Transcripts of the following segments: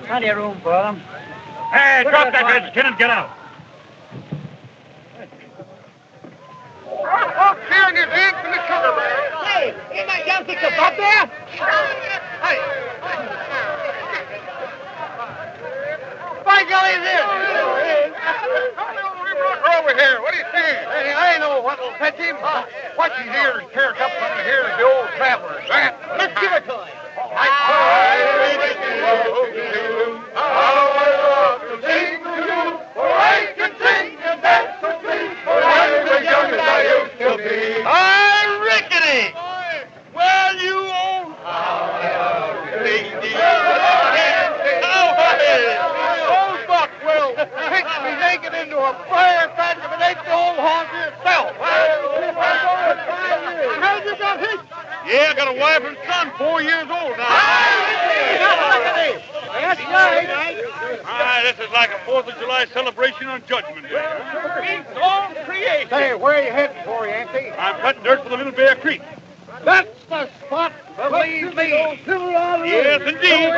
Plenty of room for them. Hey, drop that red skin and get out. Oh, Karen, your eggs from the sugar bear. Hey, ain't that young thing up there? Hey. By golly, there. Over here. What do you see? Hey, I know what will fetch him. Watch his ears tear up under here as the old travelers. Let's give it to him. Well, you old... Old buck will pitch me naked into a fire patch if it ain't the old honky itself. How you got hitched? Yeah, I got a wife and son, 4 years old now. That's right. All right, this is like a 4th of July celebration on Judgment Day. It's all creation. Say, where are you heading for, Yancey? I'm cutting dirt for the Little Bear Creek. That's the spot, believe me. Yes, indeed.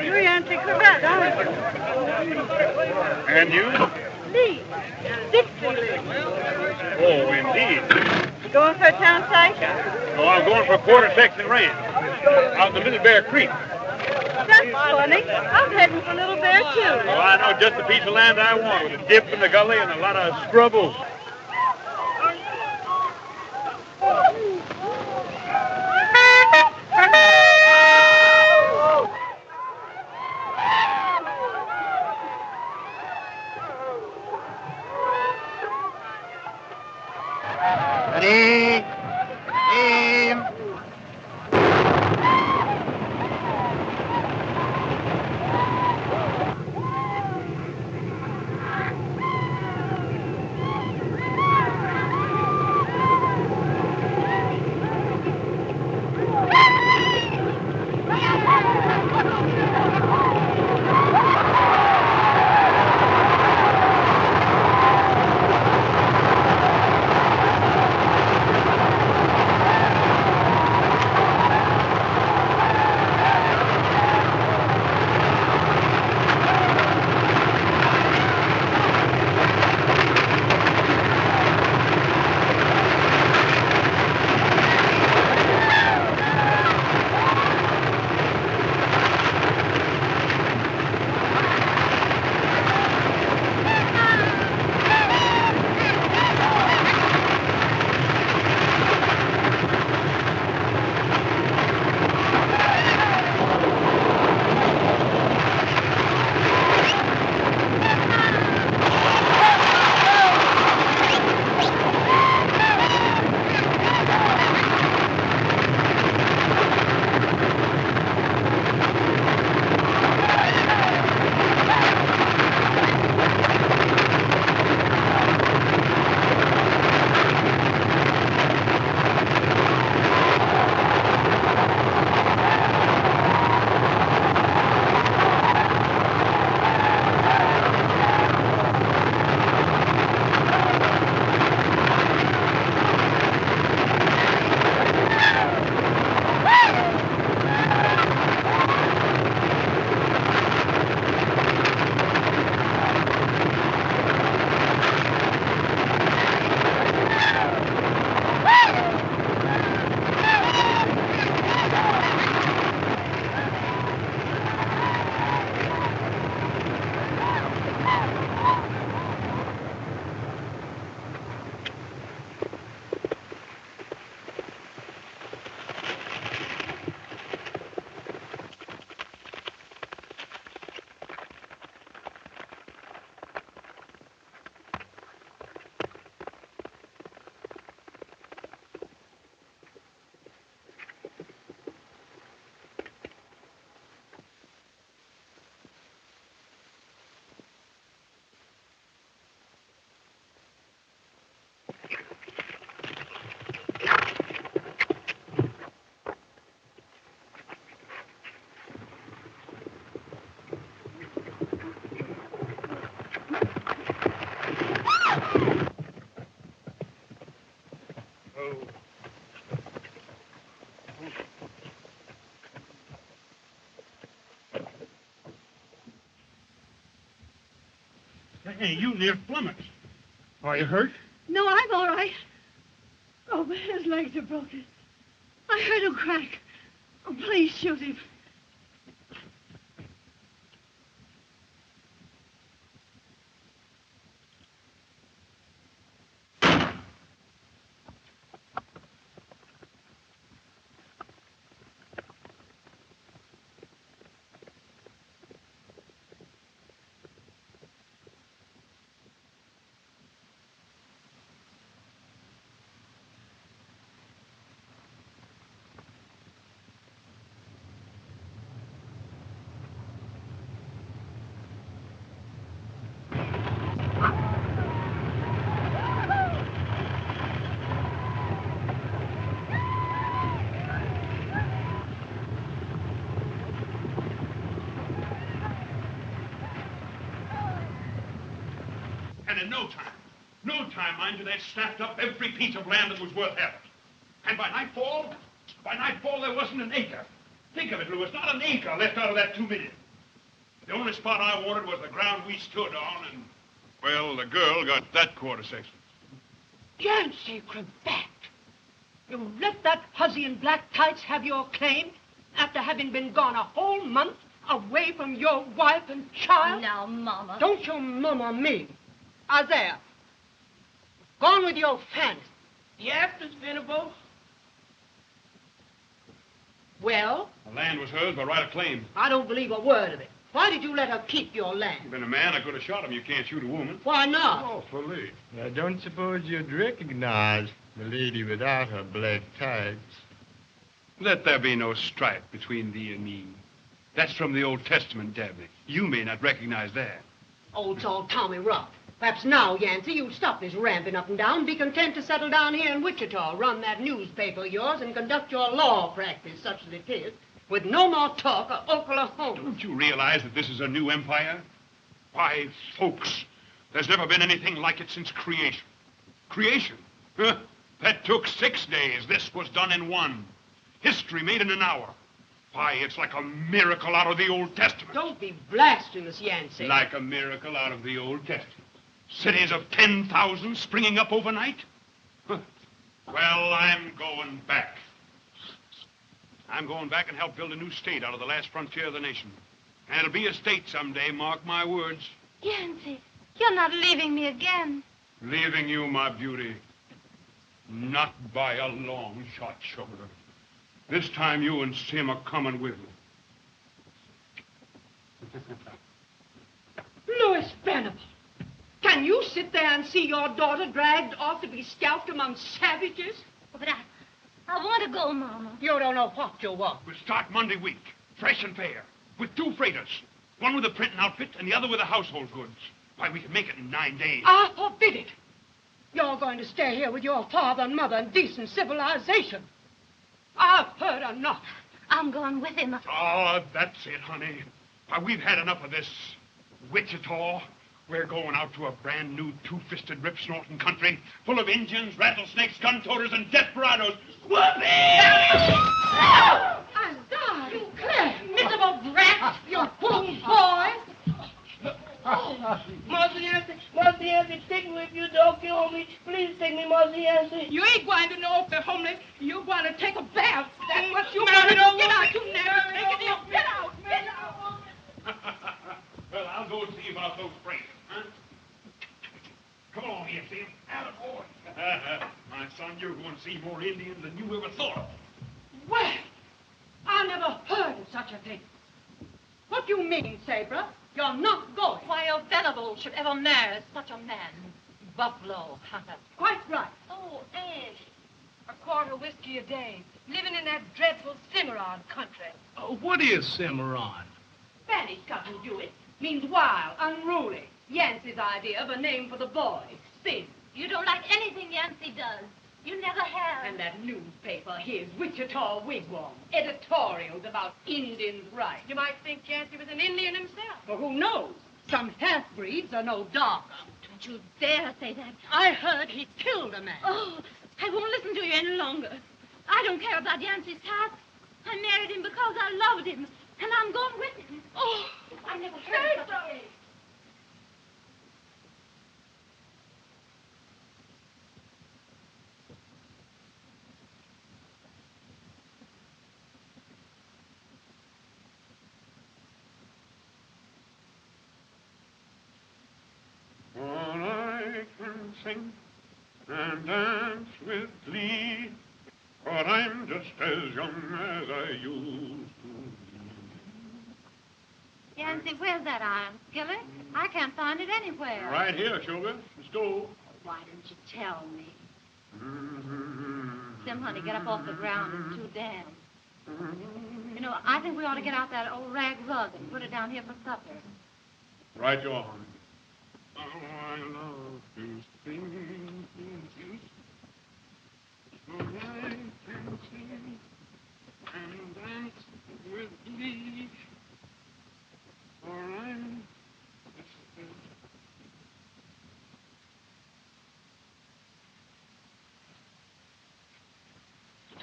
You Yancey Corvette, aren't you? And you? Lee. Dixie Lee. Oh, indeed. Going for a town site? Oh, I'm going for a quarter section ranch out in the Little Bear Creek. That's funny. I'm heading for Little Bear, too. Oh, I know just the piece of land I want with a dip in the gully and a lot of scrubbles. Ready? Aim. Hey, you near flummoxed. Are you hurt? No, I'm all right. Oh, but his legs are broken. I heard him crack. Oh, please shoot him. And in no time, mind you, they'd snapped up every piece of land that was worth having. And by nightfall, there wasn't an acre. Think of it, Louis, not an acre left out of that 2 million. The only spot I wanted was the ground we stood on, and, well, the girl got that quarter section. Yancey Cravat! You let that hussy in black tights have your claim after having been gone a whole month away from your wife and child? Now, Mama. Don't you mama me. Isaiah, gone with your fancy. Yes, Miss Venable. Well? The land was hers by right of claim. I don't believe a word of it. Why did you let her keep your land? You've been a man, I could have shot him. You can't shoot a woman. Why not? Oh, Philippe. I don't suppose you'd recognize the lady without her black tights. Let there be no strife between thee and me. That's from the Old Testament, Dabney. You may not recognize that. Old Saul Tommy Ruff. Perhaps now, Yancey, you'll stop this ramping up and down, be content to settle down here in Wichita, run that newspaper of yours, and conduct your law practice, such as it is, with no more talk of Oklahoma. Don't you realize that this is a new empire? Why, folks, there's never been anything like it since creation. Creation? Huh? That took 6 days. This was done in 1. History made in an hour. Why, it's like a miracle out of the Old Testament. Don't be blasphemous, Yancey. Like a miracle out of the Old Testament. Cities of 10,000 springing up overnight? Huh. Well, I'm going back. I'm going back and help build a new state out of the last frontier of the nation. And it'll be a state someday, mark my words. Yancey, you're not leaving me again. Leaving you, my beauty. Not by a long shot, sugar. This time you and Sim are coming with me. Louis Venable. Can you sit there and see your daughter dragged off to be scalped among savages? But I want to go, Mama. You don't know what you want. We'll start Monday week, fresh and fair, with 2 freighters. One with a printing outfit and the other with the household goods. Why, we can make it in 9 days. I forbid it. You're going to stay here with your father and mother in decent civilization. I've heard enough. I'm going with him. Oh, that's it, honey. Why, we've had enough of this Wichita. We're going out to a brand new 2-fisted rip-snorting country full of Indians, rattlesnakes, gun-toters, and desperados. Whoopee! I died. You miserable brat. You fool boy. Marcy Yancey, take me if you don't kill me. Please take me, Marcy Yancey. You ain't going to no family. You're going to take a bath. That's what you're Marry going to no do. Get woman. out, you never take it in. Get out. Get out. Well, I'll go and see about those freighters, huh? Come along here, Sim. Attaboy. My son, you're going to see more Indians than you ever thought of. Well, I never heard of such a thing. What do you mean, Sabra? You're not going. Why, your Venable should ever marry such a man. Buffalo hunter. Quite right. Oh, Ed. A quart of whiskey a day. Living in that dreadful Cimarron country. What is Cimarron? Spanish cousin do it. Means wild, unruly. Yancey's idea of a name for the boy. Sin. You don't like anything Yancey does. You never have. And that newspaper, his Wichita Wigwam. Editorials about Indians' rights. You might think Yancey was an Indian himself. Well, who knows? Some half-breeds are no darker. Don't you dare say that. I heard he killed a man. Oh, I won't listen to you any longer. I don't care about Yancey's past. I married him because I loved him, and I'm going with him. Oh, I never heard of such a thing. sing and dance with glee, for I'm just as young as I used to be. Yancy, where's that iron skillet? I can't find it anywhere. Right here, sugar. The stove. Why didn't you tell me? Sim, honey, get up off the ground. It's too damp. You know, I think we ought to get out that old rag rug and put it down here for supper. Right you are, honey. Oh, I love to sing to you. So I can sing and dance with glee. For I'm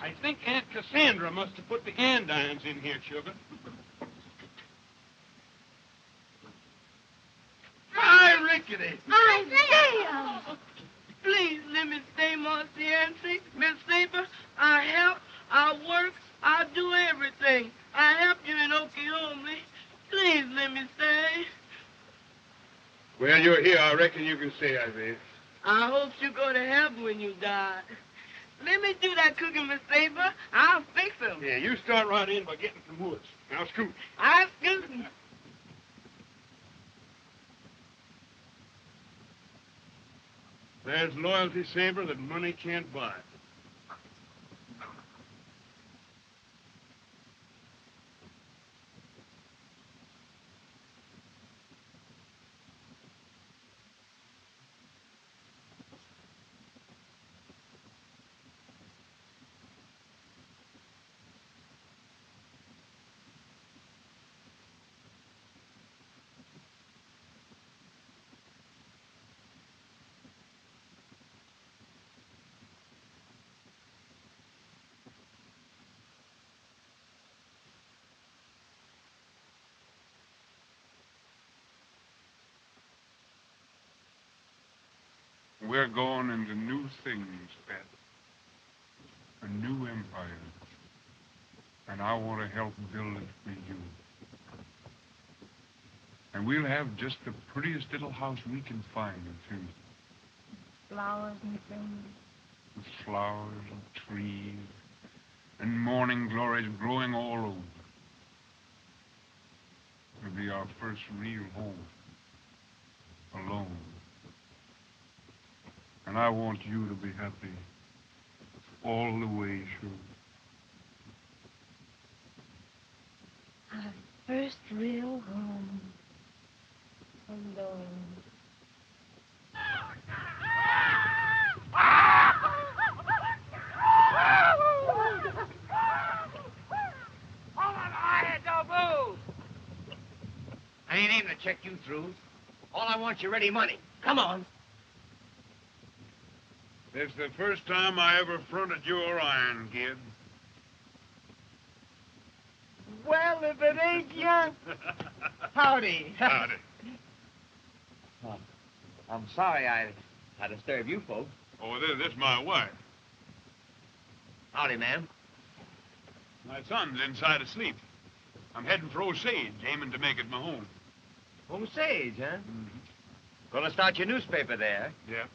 I think Aunt Cassandra must have put the andirons in here, sugar. Hi, Rickety. Isaiah! Please let me stay, Marcy Yancy. Miss Saber, I help, I work, I do everything. I helped you in Oklahoma. Please let me stay. Well, you're here. I reckon you can stay, Isaiah. I hope you go to heaven when you die. Let me do that cooking, Miss Saber. I'll fix them. Yeah, you start right in by getting some woods. Now, scoot. I'm scooting. There's loyalty, Saber, that money can't buy. We're going into new things, Pat. A new empire. And I want to help build it for you. And we'll have just the prettiest little house we can find, too. Flowers and things. With flowers and trees and morning glories growing all over. It'll be our first real home. Alone. And I want you to be happy all the way through. Our first real home. Alone. I ain't aiming to check you through. All I want's your ready money. Come on. It's the first time I ever fronted your iron, kid. Well, if it ain't you. Howdy. Howdy. I'm sorry I disturbed you folks. Oh, this is my wife. Howdy, ma'am. My son's inside asleep. I'm heading for Osage, aiming to make it my home. Osage, huh? Gonna start your newspaper there. Yeah.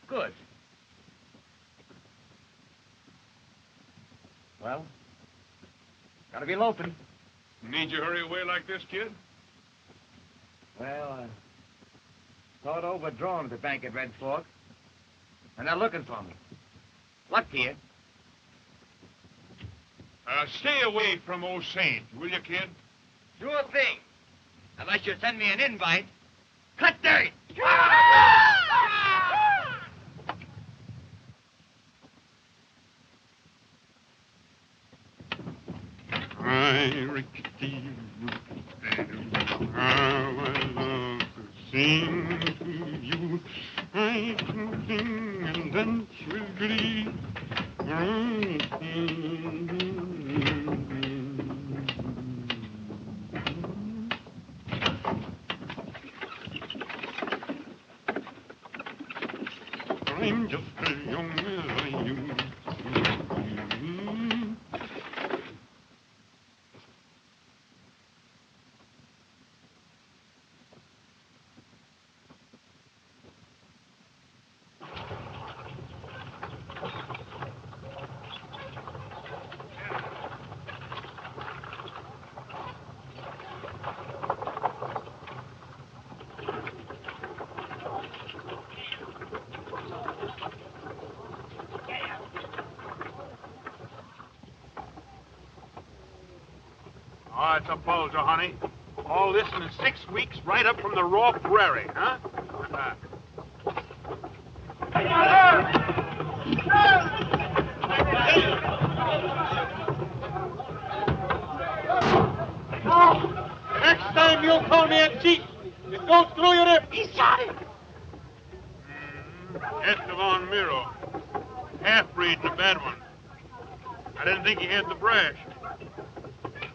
Good. Well, gotta be loafing. Need you hurry away like this, kid? Well, thought overdrawn at the bank at Red Fork. And they're looking for me. Luck to you. Stay away from Osage, will you, kid? Sure thing. Unless you send me an invite. Cut dirt! I rickety how I love to sing to you. I can sing and dance with glee. I'm just as young as I used to be. Oh, it's a bulger, honey. All this in 6 weeks, right up from the raw prairie, huh? Next time you'll call me a cheat, it goes through your hip. He shot him. Esteban Miro. Half-breed and a bad one. I didn't think he had the brash.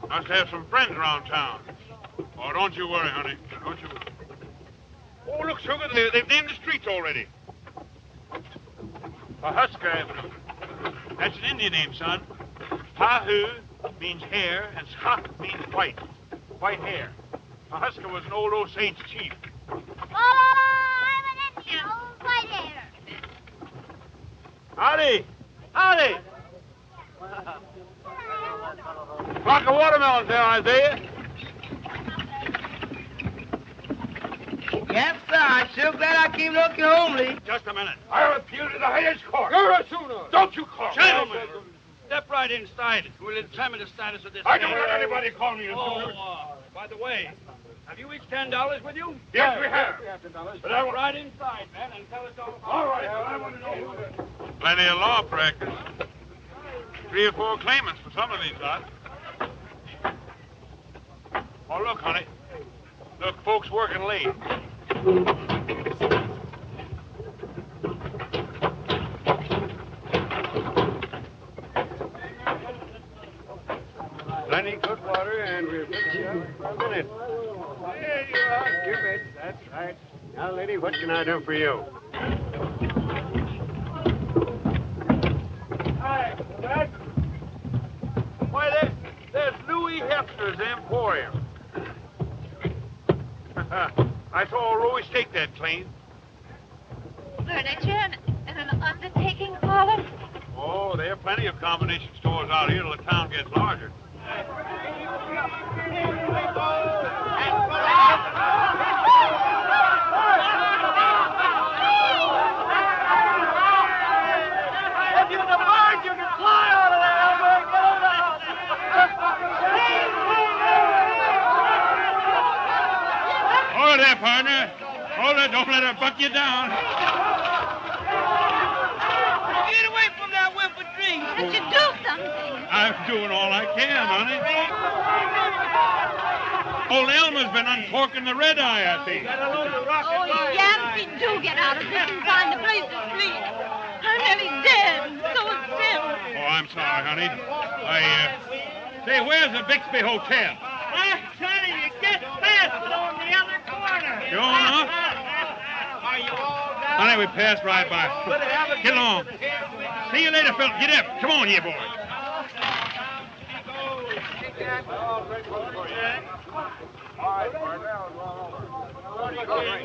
Must have some friends around town. Oh, don't you worry, honey. Don't you... Oh, look, Sugar, they've named the streets already. Pahuska Avenue. That's an Indian name, son. Pahu means hair, and Skak means white. White hair. Pahuska was an old Osage chief. Oh, I'm an Indian, old white hair. Howdy! Howdy! Flock of watermelons there, Isaiah. Yes, sir. I'm sure glad I came looking homely. Just a minute. I'll appeal to the highest court. You're a sooner. Don't you call me. Gentlemen, step right inside. We'll examine the status of this. I don't let anybody call me a sooner. By the way, have you each $10 with you? Yes, we have. But I want... Right inside, man, and tell us all. All right, but I want to know who it is. Plenty of law practice. 3 or 4 claimants for some of these lots. Oh, look, honey. Look, folks working late. Plenty good water, and we'll fix you up for a minute. There you are. Give it. That's right. Now, lady, what can I do for you? Hi, Dad. Why, there's Louis Hefner's Emporium. I saw Louis take that claim. Furniture and an undertaking parlor? Oh, there are plenty of combination stores out here till the town gets larger. If you're the bird, you can fly out of there. Hold there, partner. Hold it. Don't let her buck you down. Get away from that whipper tree. Can't you do something? I'm doing all I can, honey. Old Elmer's been uncorking the red eye, I think. Oh, Yancey, do get out of this and find a place to sleep. I'm nearly dead. So is Tim. Oh, I'm sorry, honey. Say, where's the Bixby Hotel? I'm telling you, get past it on the other corner. You all know? Are you all down? Honey, we passed right by. Get along. See you later, Phil. Get up. Come on, you boys.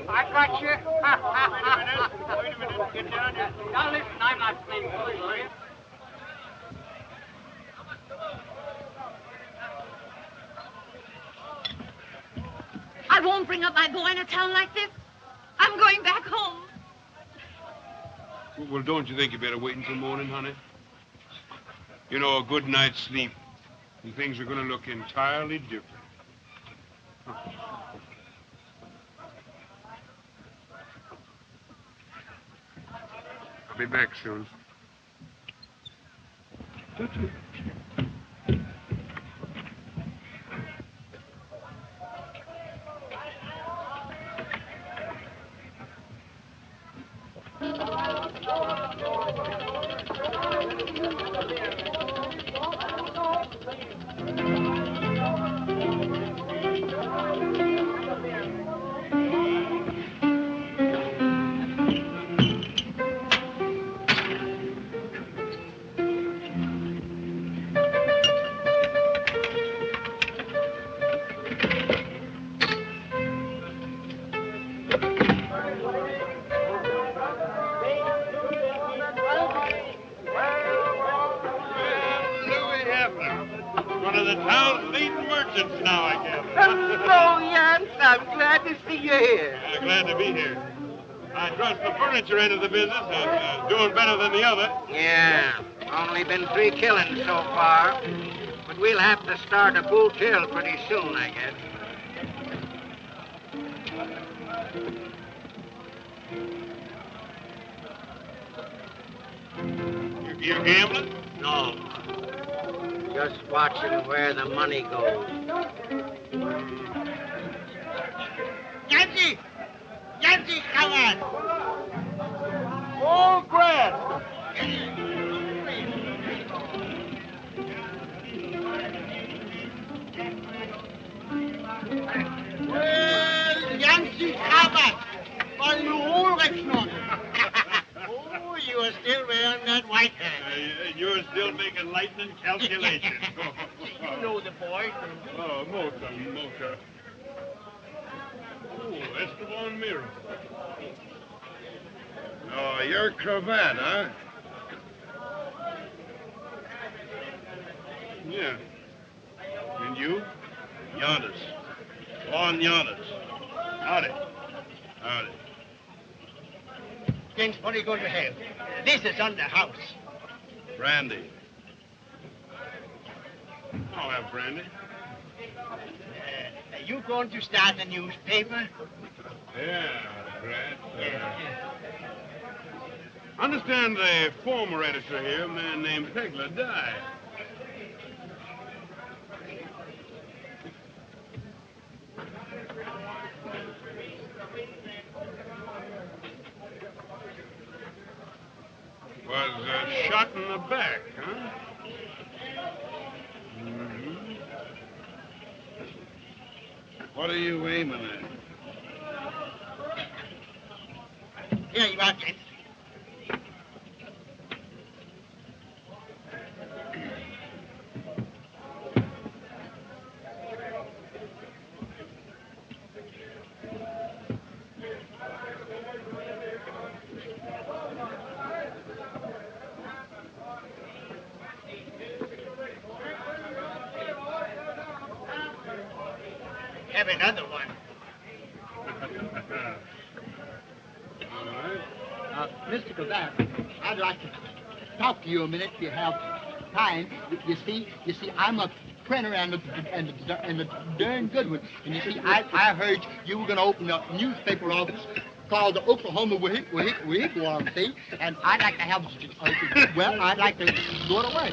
I got you. Wait a minute. Get down here. Now listen, I'm not playing foolish with you. I won't bring up my boy in a town like this. I'm going back home. Well, don't you think you better wait until morning, honey? You know, a good night's sleep, and things are going to look entirely different. I'll be back soon. One of the town's leading merchants now, I guess. Hello, Yance. I'm glad to see you here. Glad to be here. I trust the furniture end of the business is doing better than the other. Yeah, only been 3 killings so far. But we'll have to start a full tilt pretty soon, I guess. You gambling? No. Just watching where the money goes. Yancey! Yancey, come on! Oh, Grant! Well, Yancey, come on! Weil du Ulrich noch. Oh, you are still wearing that white hat. You're still making lightning calculations. You know the boy. Oh, Mocha. Oh, Esteban Mirror. Oh, your cravat, huh? Yeah. And you? Giannis. Juan Giannis. Howdy. Howdy. James, what are you going to have? This is on the house. Brandy. I'll have brandy. Are you going to start a newspaper? Yeah, Grant. Understand the former editor here, a man named Pegler, died. Was shot in the back, huh? Mm-hmm. What are you aiming at? Here you are, James. Have another one. All right. Mr. Cravat, I'd like to talk to you a minute if you have time. You see, I'm a printer and a darn good one. And you see, I heard you were going to open a newspaper office called the Oklahoma Wigwam, see? And I'd like to have, I'd like to go to work.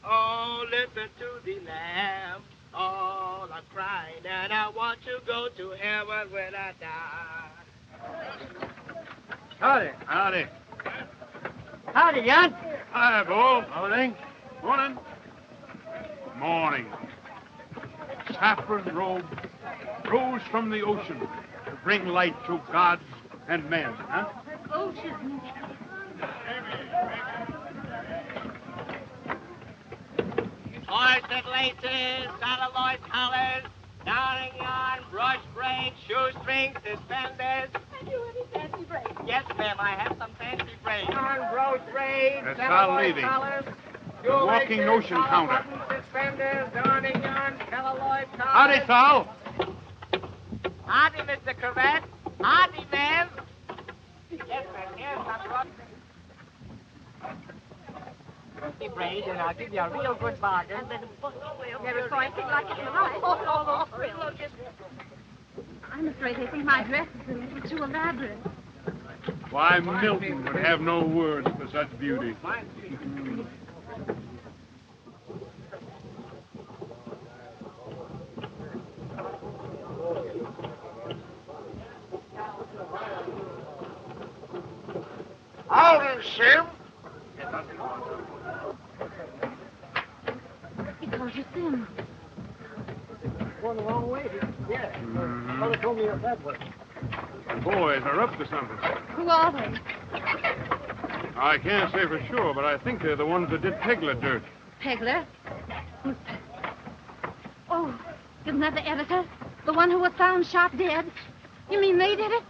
Oh, listen to the lamb. Oh, I cried and I want to go to heaven when I die. Howdy. Howdy, Jan. Hi, Bo. Morning. Morning. Saffron robe rose from the ocean to bring light to gods and men, huh? Ocean. Corset laces, celluloid collars, darning yarn, brush braids, shoestrings, suspenders. Have you any fancy braids? Yes, ma'am, I have some fancy braids. Yarn, brush braids, That's Sal celluloid Levy. collars, The walking shoelaces, notion collar counter. buttons, suspenders, darning yarn, celluloid collars. Howdy, Sal. Howdy, Mr. Cravat. Howdy, ma'am. Yes, ma'am, here's some brush braids, and I'll give you a real good bargain. Never saw anything like it in my life. Oh, look, I'm afraid they think my dress is a little too elaborate. Why, Milton would have no words for such beauty. Howdy, Sim. Because you Sim. Going the wrong way. Yeah. Father told me up that way. The boys are up to something. Who are they? I can't say for sure, but I think they're the ones that did Pegler dirt. Pegler? Who's... Oh, isn't that the editor? The one who was found shot dead? You mean they did it?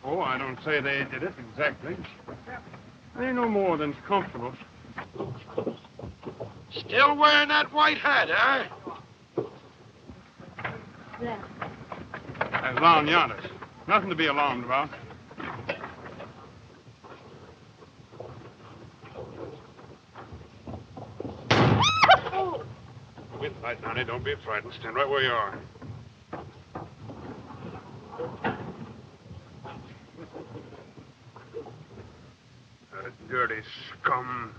Oh, I don't say they did it exactly. They no more than's comfortable. Still wearing that white hat, huh? There. That's down yonder. Nothing to be alarmed about. With light, Donnie. Don't be frightened. Stand right where you are. Dirty scum.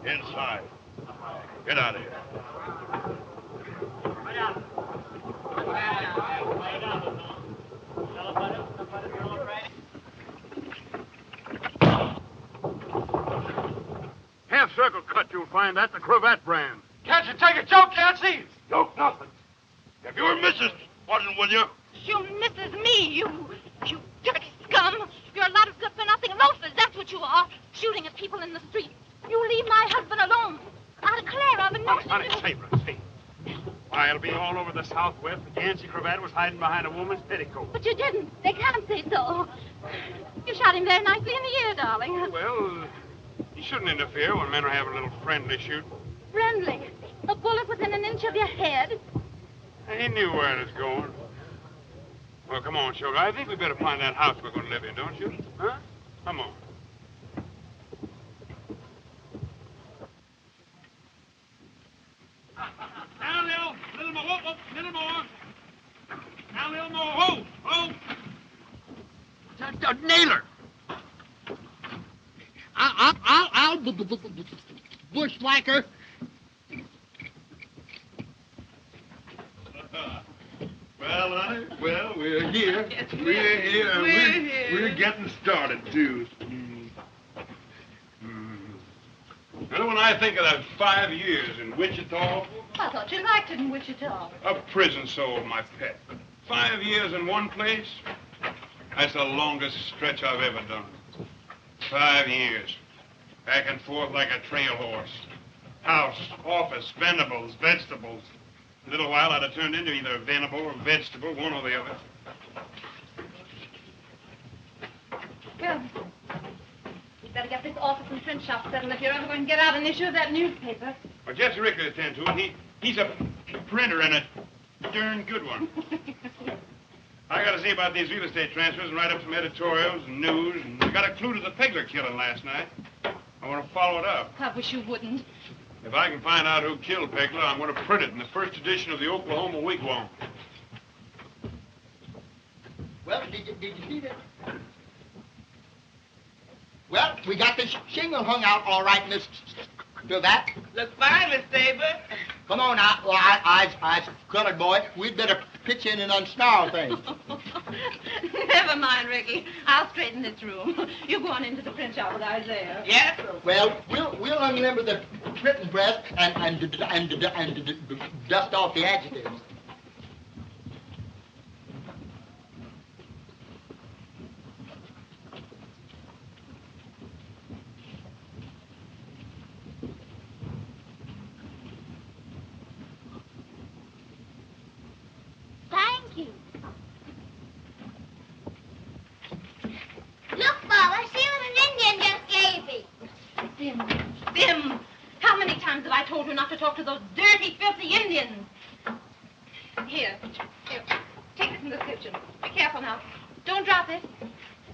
Inside. Get out of here. Half circle cut, you'll find that the cravat brand. Can't you take a joke, Yancy? Joke nothing. If your missus wasn't with you, You misses me, you dirty scum. You're a lot of good-for-nothing loafers, that's what you are. Shooting at people in the street. You leave my husband alone. I'll declare I've been noticing Honey, you. see. Why, it'll be all over the Southwest that Yancy Cravat was hiding behind a woman's petticoat. But you didn't. They can't say so. You shot him very nicely in the ear, darling. Well, you shouldn't interfere when men are having a little friendly shoot. Friendly. A bullet within an inch of your head. He knew where it was going. Well, come on, sugar. I think we better find that house we're going to live in, don't you? Huh? Come on. Down, little more. Whoa, little more. Down, little more. Whoa. Naylor. I'll bushwhacker. well, honey, we're here. Yes, We're here, and we're getting started, too. Well, when I think of that 5 years in Wichita, I thought you liked it in Wichita. a prison sold my pet. 5 years in one place, that's the longest stretch I've ever done. 5 years. Back and forth like a trail horse. House, office, venables, vegetables. In a little while, I'd have turned into either a venable or vegetable, one or the other. Well, you'd better get this office and print shop settled if you're ever going to get out an issue of that newspaper. Well, Jesse Rick will attend to it. He's a printer and a darn good one. I got to see about these real estate transfers and write up some editorials and news. And I got a clue to the Pegler killing last night. I want to follow it up. I wish you wouldn't. If I can find out who killed Pegler, I'm going to print it in the first edition of the Oklahoma Wigwam. Well, did you see that? Well, we got the shingle hung out all right, Miss Cravat. Look fine, Miss Saber. Come on now. Well, I colored boy. We'd better pitch in and unsnarl things. Never mind, Ricky. I'll straighten this room. You go on into the print shop with Isaiah. Yes? Well, we'll unlimber the printing press and dust off the adjectives. Thank you. Look, Father, see what an Indian just gave me. Sim, how many times have I told you not to talk to those dirty, filthy Indians? Here, take this in the kitchen. Be careful now. Don't drop it.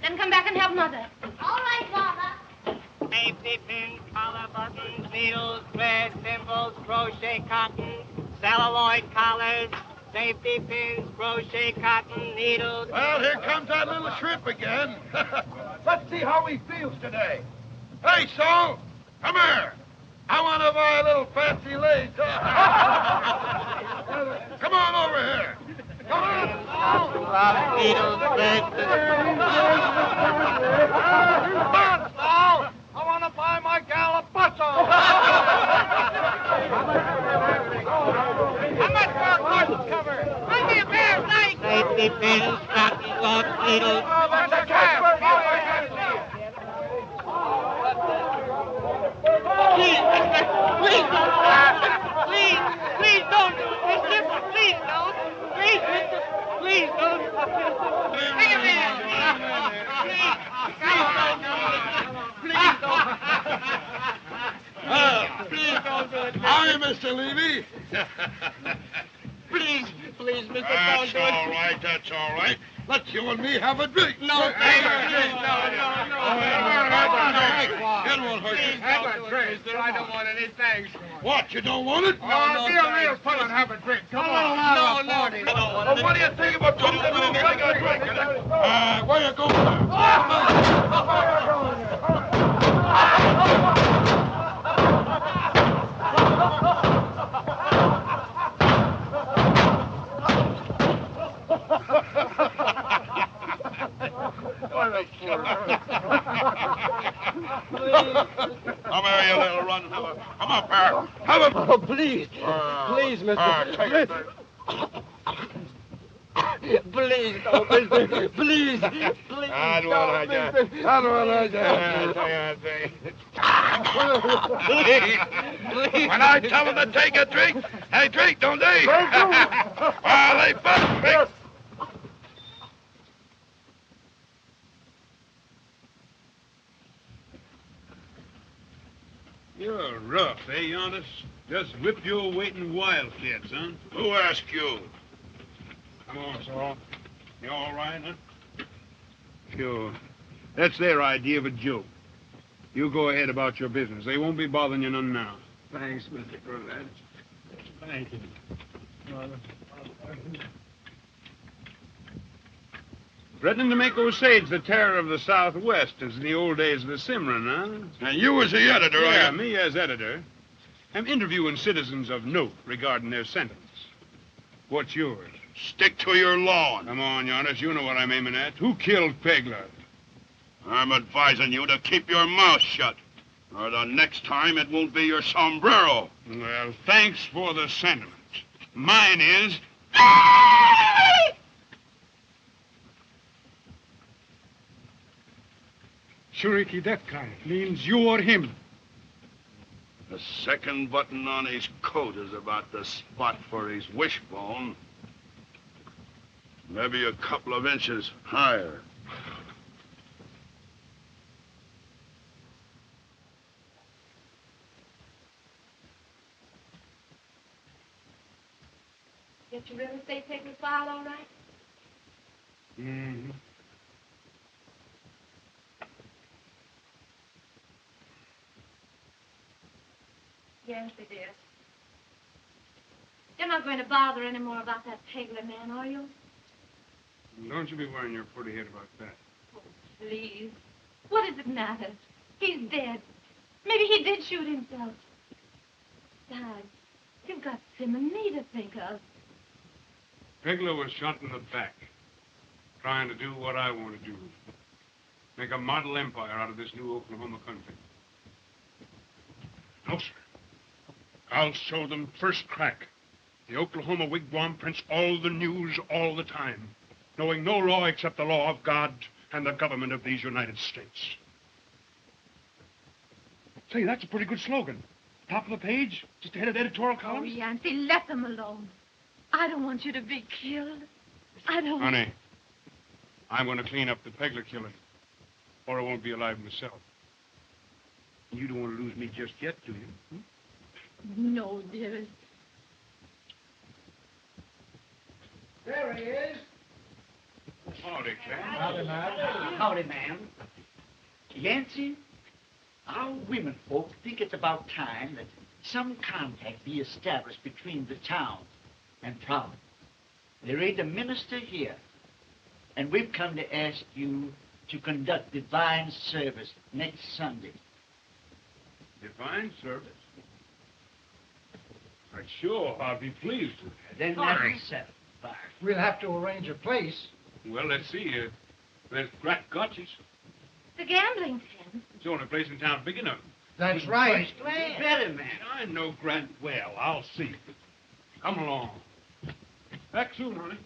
Then come back and help Mother. All right, Father. Safety pins, collar buttons, needles, thread, thimbles, crochet cotton, celluloid collars, safety pins, crochet, cotton, needles. Well, here comes that little shrimp again. Let's see how he feels today. Hey, Saul, come here. I want to buy a little fancy lace. Come on over here. Come on. Needles, threads. Come on, Saul. I want to buy my gal a bustle. How much for a horse cover? Bring me a pair of legs. Safety pins, cotton, gloves, needles. That's a cab. Please, mister, please don't. Please don't, mister. Please don't. Please, mister. Please don't. Bring him in. Please. Please don't. Please don't do it. Hi, Mr. Levy. Please, mister, don't That's do it. all right, that's all right. Let you and me have a drink. No, thank you. No. It won't hurt you. Have a drink, mister. I don't want any thanks. What, you don't want it? No, be a real fellow and have a drink. Come on. No. Well, what do you think about doing a drink? Where you going? Come here, you little run. Come on, Ferber. Have a... Oh, please, mister. Take it. Please, don't, mister. Please. I don't want When I tell them to take a drink, they drink, don't they? Well, they must drink. You're rough, eh, Yondas? Just whipped your weight in wildcats, huh? Who asked you? Come on, Saul. You all right, huh? Sure. That's their idea of a joke. You go ahead about your business. They won't be bothering you none now. Thanks, Mr. Cronjager. Thank you. Threatening to make Osage the terror of the Southwest as in the old days of the Cimarron, huh? And you was the editor, Yeah, are you? me as editor. I'm interviewing citizens of note regarding their sentence. What's yours? Stick to your lawn. Come on, Yondas, you know what I'm aiming at. Who killed Pegler? I'm advising you to keep your mouth shut, or the next time it won't be your sombrero. Well, thanks for the sentiment. Mine is... Sarecky, that guy means you or him. The second button on his coat is about the spot for his wishbone. Maybe a couple of inches higher. Did you really say Pegler's filed all right? Mm-hmm. Yes, it is. You're not going to bother any more about that Pegler man, are you? Don't you be worrying your pretty head about that. Oh, please. What does it matter? He's dead. Maybe he did shoot himself. Besides, you've got Sim and me to think of. Pegler was shot in the back, trying to do what I want to do. Make a model empire out of this new Oklahoma country. No, sir. I'll show them first crack. The Oklahoma wigwam prints all the news all the time, knowing no law except the law of God and the government of these United States. Say, that's a pretty good slogan. Top of the page, just ahead of the editorial Oh, column. Yancey, let them alone. I don't want you to be killed. I don't... Honey, I'm going to clean up the Pegler killing, or I won't be alive myself. You don't want to lose me just yet, do you? No, dearest. There he is. Howdy, Clarence. Howdy, ma'am. Yancey, our women folk think it's about time that some contact be established between the town and province. There ain't a minister here. And we've come to ask you to conduct divine service next Sunday. Divine service? Why, sure, I'll be pleased with that. Then that's settled. Bye. We'll have to arrange a place. Well, let's see. There's Grant Gotch's. The gambling pen. It's the only place in town big enough. That's right. Better, man. I know Grant well. I'll see. Come along. Back soon, honey.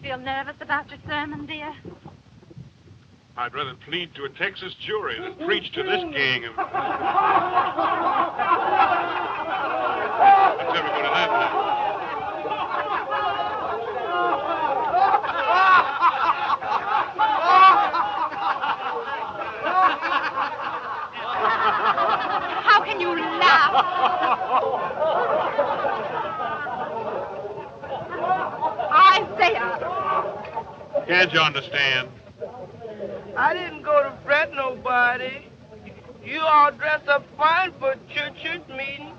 Feel nervous about your sermon, dear? I'd rather plead to a Texas jury than preach to this gang of... That's everybody laughing. How can you laugh? Isaiah! Can't you understand? I didn't go to fret nobody. You all dressed up fine for church meeting,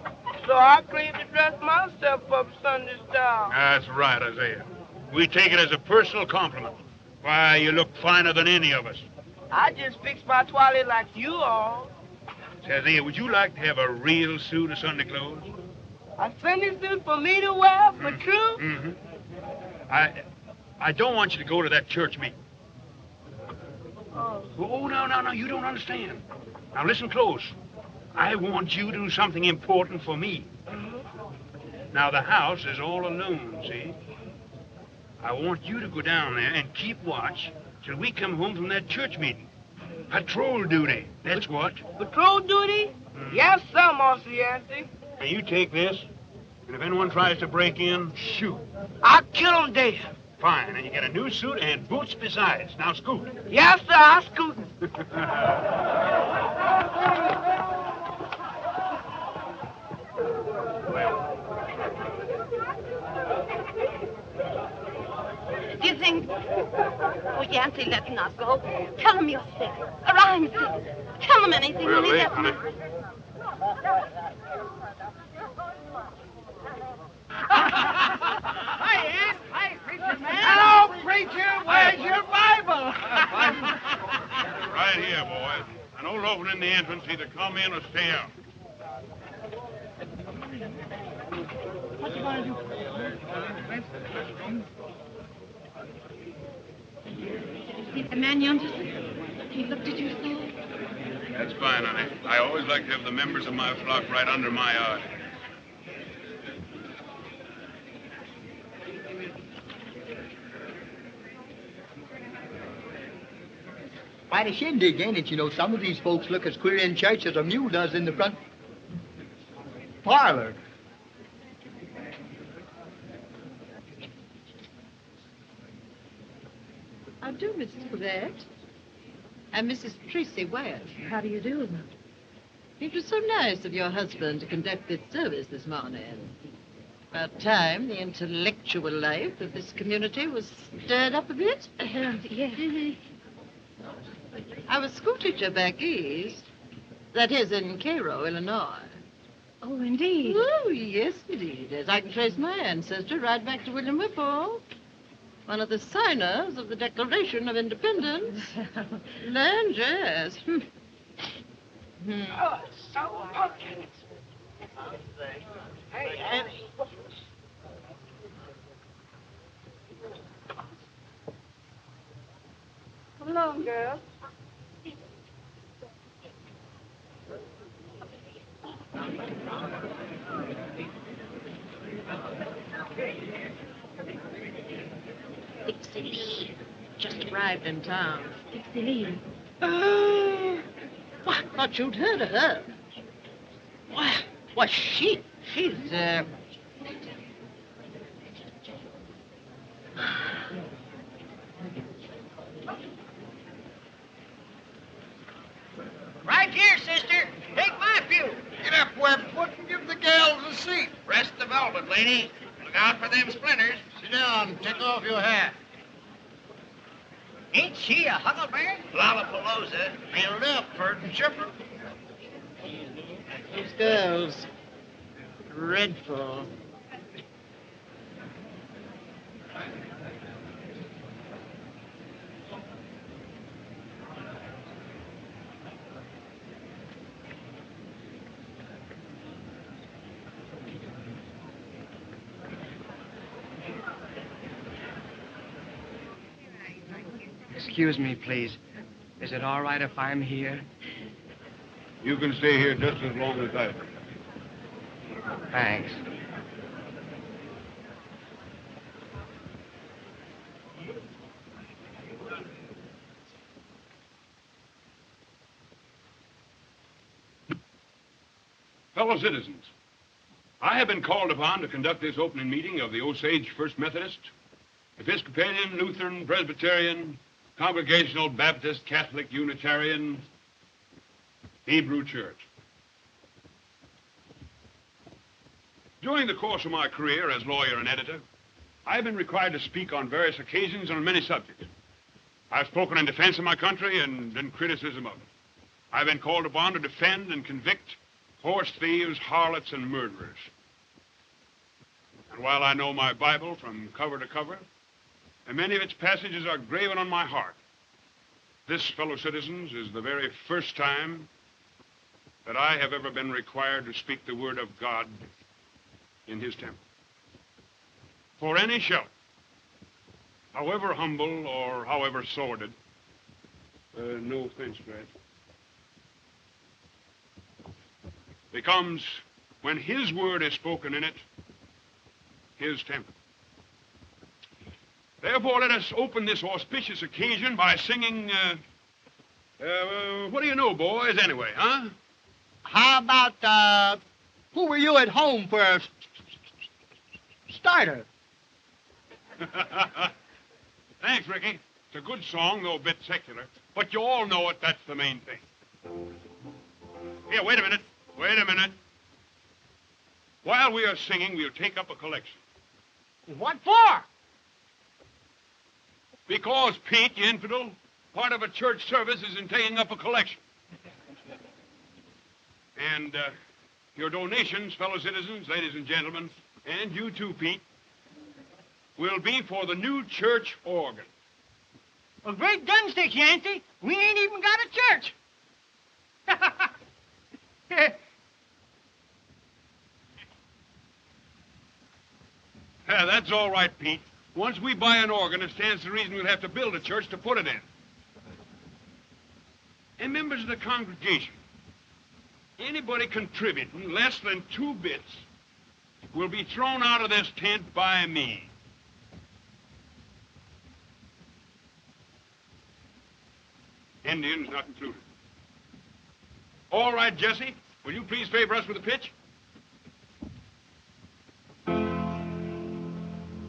so I agreed to dress myself up Sunday style. That's right, Isaiah. We take it as a personal compliment. Why, you look finer than any of us. I just fixed my toilet like you all. Say, Isaiah, would you like to have a real suit of Sunday clothes? A Sunday suit for me to wear, for true? Mm-hmm. I don't want you to go to that church meeting. Oh, no, you don't understand. Now, listen close. I want you to do something important for me. Now, the house is all alone, see? I want you to go down there and keep watch till we come home from that church meeting. Patrol duty, that's what. Patrol duty? Yes, sir, Marcy Yancey. Now, you take this, and if anyone tries to break in, shoot. I'll kill them dead. Fine, and you get a new suit and boots besides. Now, scoot. Yes, sir, I'll scoot. Do you think... Oh, Yancey, let's not go. Tell him you're sick. Or I'm sick. Tell him anything. We're only late, let honey. Hi, Aunt. Hi, preacher man. Hello, preacher. Where's your Bible? Right here, boys. An old opening in the entrance. Either come in or stay out. What you gonna do? See the man yonder? He looked at you so. That's fine, honey. I always like to have the members of my flock right under my eye. Quite a shindig, ain't it? You know, some of these folks look as queer in church as a mule does in the front parlor. I do, Mrs. Quebec. I'm Mrs. Tracy Wyatt. How do you do? It was so nice of your husband to conduct this service this morning. About time the intellectual life of this community was stirred up a bit. Yes. I was school teacher back east. That is in Cairo, Illinois. Oh, indeed. Oh, yes, indeed. As I can trace my ancestry right back to William Whipple, one of the signers of the Declaration of Independence. Land, yes. Oh, so pumpkin. Hey, Annie. Come along, girl. Just arrived in town. It's the lady. Why, I thought you'd heard of her. Why, she's, Right here, sister. Take my pew. Get up, Webfoot, and give the gals a seat. Rest the velvet, lady. Look out for them splinters. Sit down. Take off your hat. Ain't she a huckleberry? Lollapalooza. Nailed up, Pert and Chipper. those girls. Dreadful. Excuse me, please. Is it all right if I'm here? You can stay here just as long as I do. Thanks. Fellow citizens, I have been called upon to conduct this opening meeting of the Osage First Methodist, Episcopalian, Lutheran, Presbyterian, Congregational, Baptist, Catholic, Unitarian, Hebrew Church. During the course of my career as lawyer and editor, I have been required to speak on various occasions on many subjects. I've spoken in defense of my country and in criticism of it. I've been called upon to defend and convict horse thieves, harlots, and murderers. And while I know my Bible from cover to cover, and many of its passages are graven on my heart, this, fellow citizens, is the very first time that I have ever been required to speak the word of God in his temple. For any shelter, however humble or however sordid, no offense, Brad, becomes, when his word is spoken in it, his temple. Therefore, let us open this auspicious occasion by singing, what do you know, boys, anyway, huh? How about, Who Were You at Home for a starter? Thanks, Ricky. It's a good song, though a bit secular. But you all know it, that's the main thing. Here, wait a minute. Wait a minute. While we are singing, we'll take up a collection. What for? Because, Pete, you infidel, part of a church service is in taking up a collection. And your donations, fellow citizens, ladies and gentlemen, and you too, Pete, will be for the new church organ. Well, great gunstick, Yancey. We ain't even got a church. Yeah, that's all right, Pete. Once we buy an organ, it stands to reason we'll have to build a church to put it in. And members of the congregation, anybody contributing less than 2 bits will be thrown out of this tent by me. Indians not included. All right, Jesse, will you please favor us with a pitch?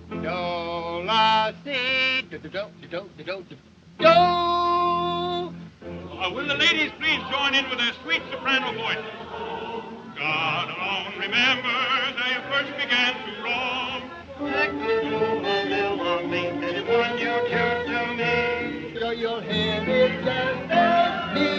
Do, la, si, do, do, do, do, do, do, do. Will the ladies please join in with their sweet soprano voices? God alone remembers they first began to roam. Anyone you choose to me. So you'll hear it just as me.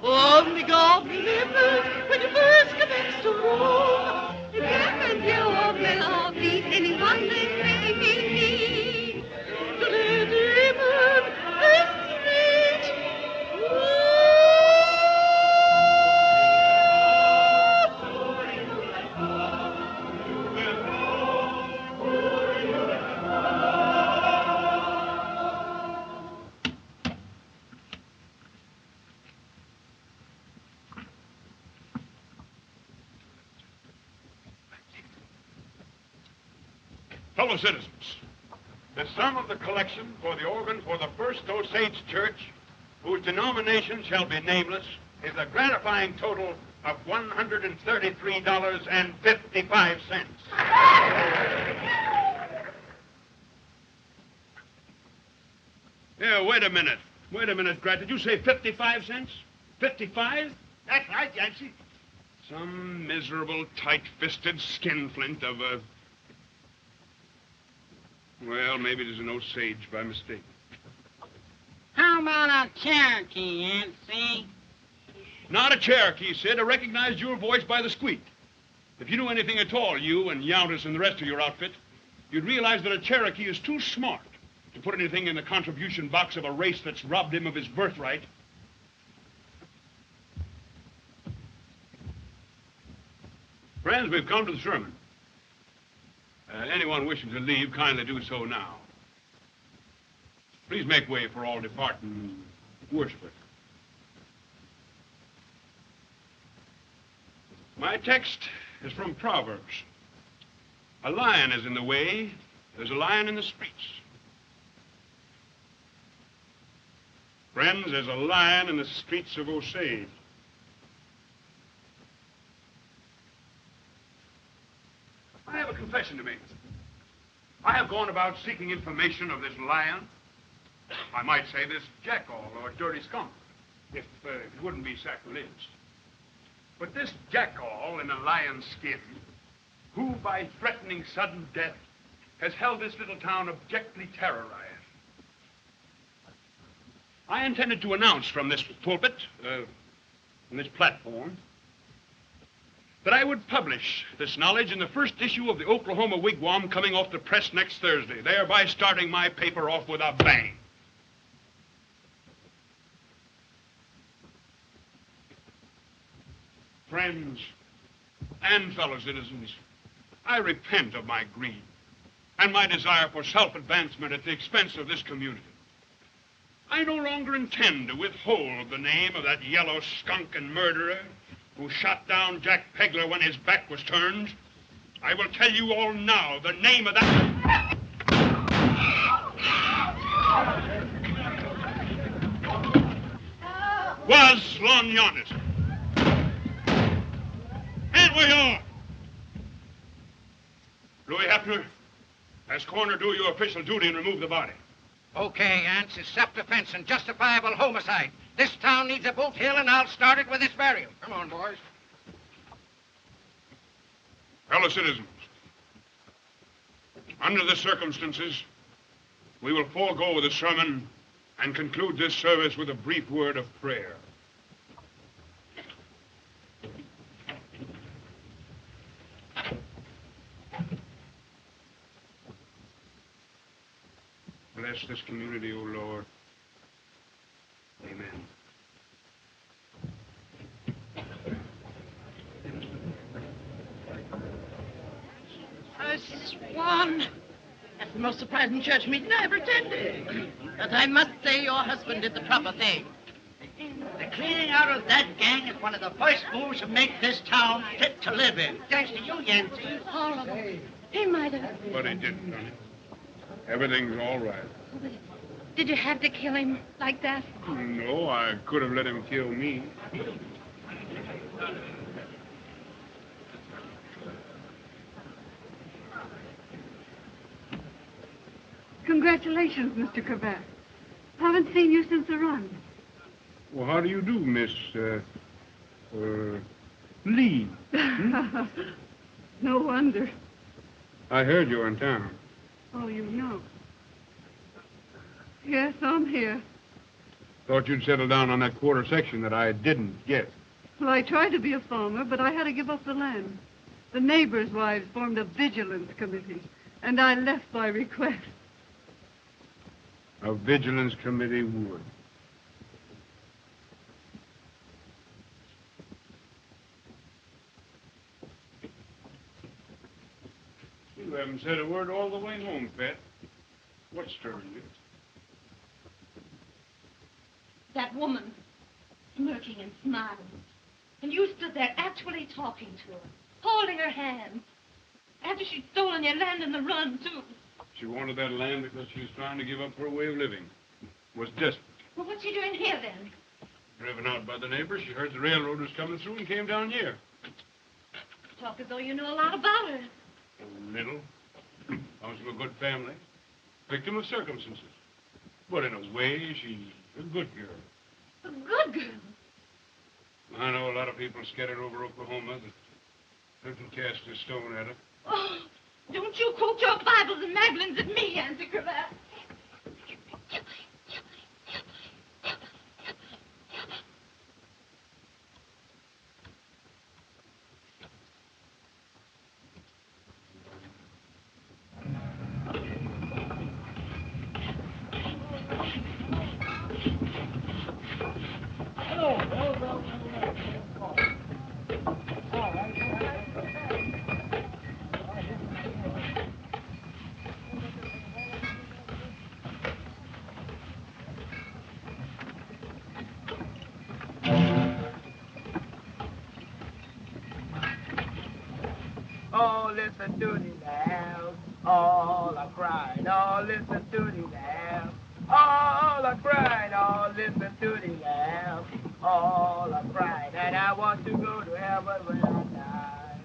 Only God remembers when you first commenced to roam. You can't your melody anywhere. Fellow citizens, the sum of the collection for the organ for the First Osage Church, whose denomination shall be nameless, is a gratifying total of $133.55. Yeah, wait a minute. Wait a minute, Grant. Did you say 55 cents? 55? That's right, Yancey. Some miserable, tight-fisted skinflint of a... Well, maybe it is an Osage by mistake. How about a Cherokee, Yancey? Not a Cherokee, Sid. I recognized your voice by the squeak. If you knew anything at all, you and Yountis and the rest of your outfit, you'd realize that a Cherokee is too smart to put anything in the contribution box of a race that's robbed him of his birthright. Friends, we've come to the sermon. Anyone wishing to leave, kindly do so now. Please make way for all departing worshipers. My text is from Proverbs. A lion is in the way. There's a lion in the streets. Friends, there's a lion in the streets of Osage. I have a confession to make. I have gone about seeking information of this lion. I might say this jackal or dirty skunk, if it wouldn't be sacrilegious. But this jackal in a lion's skin, who by threatening sudden death has held this little town abjectly terrorized. I intended to announce from this pulpit, from this platform, that I would publish this knowledge in the first issue of the Oklahoma Wigwam coming off the press next Thursday, thereby starting my paper off with a bang. Friends and fellow citizens, I repent of my greed and my desire for self-advancement at the expense of this community. I no longer intend to withhold the name of that yellow skunk and murderer who shot down Jack Pegler when his back was turned. I will tell you all now the name of that... was Lon Yonis. And where you are. Louis Hefner, as coroner, do your official duty and remove the body. Okay, Ants, it's self-defense and justifiable homicide. This town needs a boot hill, and I'll start it with this burial. Come on, boys. Fellow citizens, under the circumstances, we will forego the sermon and conclude this service with a brief word of prayer. Bless this community, O Lord. Amen. I swan. That's the most surprising church meeting I ever attended. But I must say your husband did the proper thing. The cleaning out of that gang is one of the first moves to make this town fit to live in. Thanks to you, Yancey. Horrible. He might have. But he didn't, Dunne. Everything's all right. Did you have to kill him like that? No, I could have let him kill me. Congratulations, Mr. Cravat. Haven't seen you since the run. Well, how do you do, Miss, Lee? No wonder. I heard you were in town. Oh, you know. Yes, I'm here. Thought you'd settle down on that quarter section that I didn't get. Well, I tried to be a farmer, but I had to give up the land. The neighbors' wives formed a vigilance committee, and I left by request. A vigilance committee would. You haven't said a word all the way home, Pet. What's stirring you? That woman, smirking and smiling. And you stood there actually talking to her, holding her hand. After she'd stolen your land in the run, too. She wanted that land because she was trying to give up her way of living. Was desperate. Well, what's she doing here, then? Driven out by the neighbors, she heard the railroad was coming through and came down here. Talk as though you know a lot about her. A little. Comes from a good family. Victim of circumstances. But in a way, she's a good girl. A good girl? I know a lot of people scattered over Oklahoma that didn't cast a stone at her. Oh, don't you quote your Bibles and Magdalens at me, Auntie Cravat. Oh, listen to the lambs, all are crying. Oh, listen to the lambs, all are crying. Oh, listen to the lambs, all are crying. And I want to go to heaven when I die.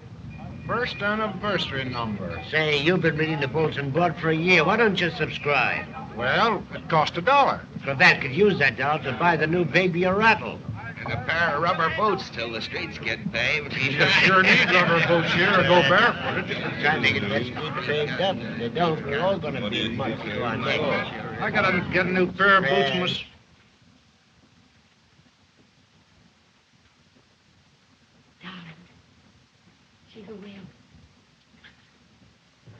First anniversary number. Say, you've been reading the Bulletin Board for a year. Why don't you subscribe? Well, it cost $1. Cravat could use that dollar to buy the new baby a rattle. And a pair of rubber boots till the streets get paved. You sure need rubber boots here to go barefoot. Try to make it let's keep saved up. If they don't, we're all going to be much to our neighbors. I gotta get a new pair of boots, Miss. Darling, she's a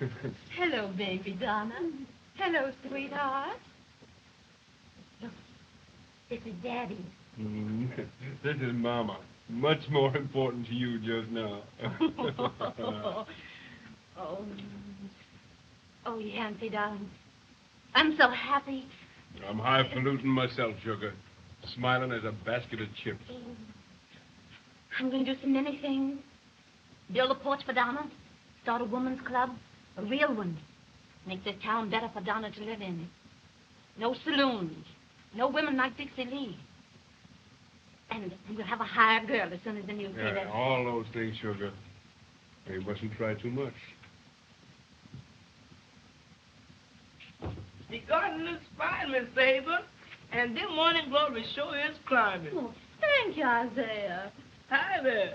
will. Hello, baby Donna. Hello, sweetheart. Look, this is Daddy. This is Mama. Much more important to you just now. Oh, Yancy, darling. I'm so happy. I'm highfalutin myself, sugar. Smiling as a basket of chips. I'm going to do so many things. Build a porch for Donna. Start a woman's club. A real one. Make this town better for Donna to live in. No saloons. No women like Dixie Lee. And we'll have a hired girl as soon as the newspaper. Yeah, all those things, sugar. You mustn't try too much. The garden looks fine, Miss Faber. And the morning glory sure is climbing. Oh, thank you, Isaiah. Hi there.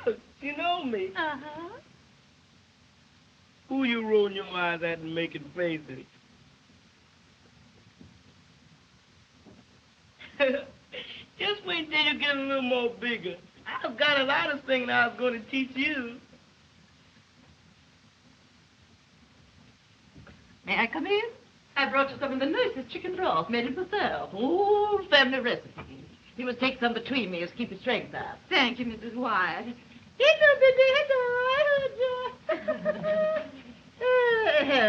Look, you know me. Uh-huh. Who you rolling your eyes at and making faces? Just wait till you get a little more bigger. I've got a lot of things I was going to teach you. May I come in? I brought you some of the nicest chicken broth made it myself. Old family recipe. You must take some between me as keep your strength up. Thank you, Mrs. Wyatt. How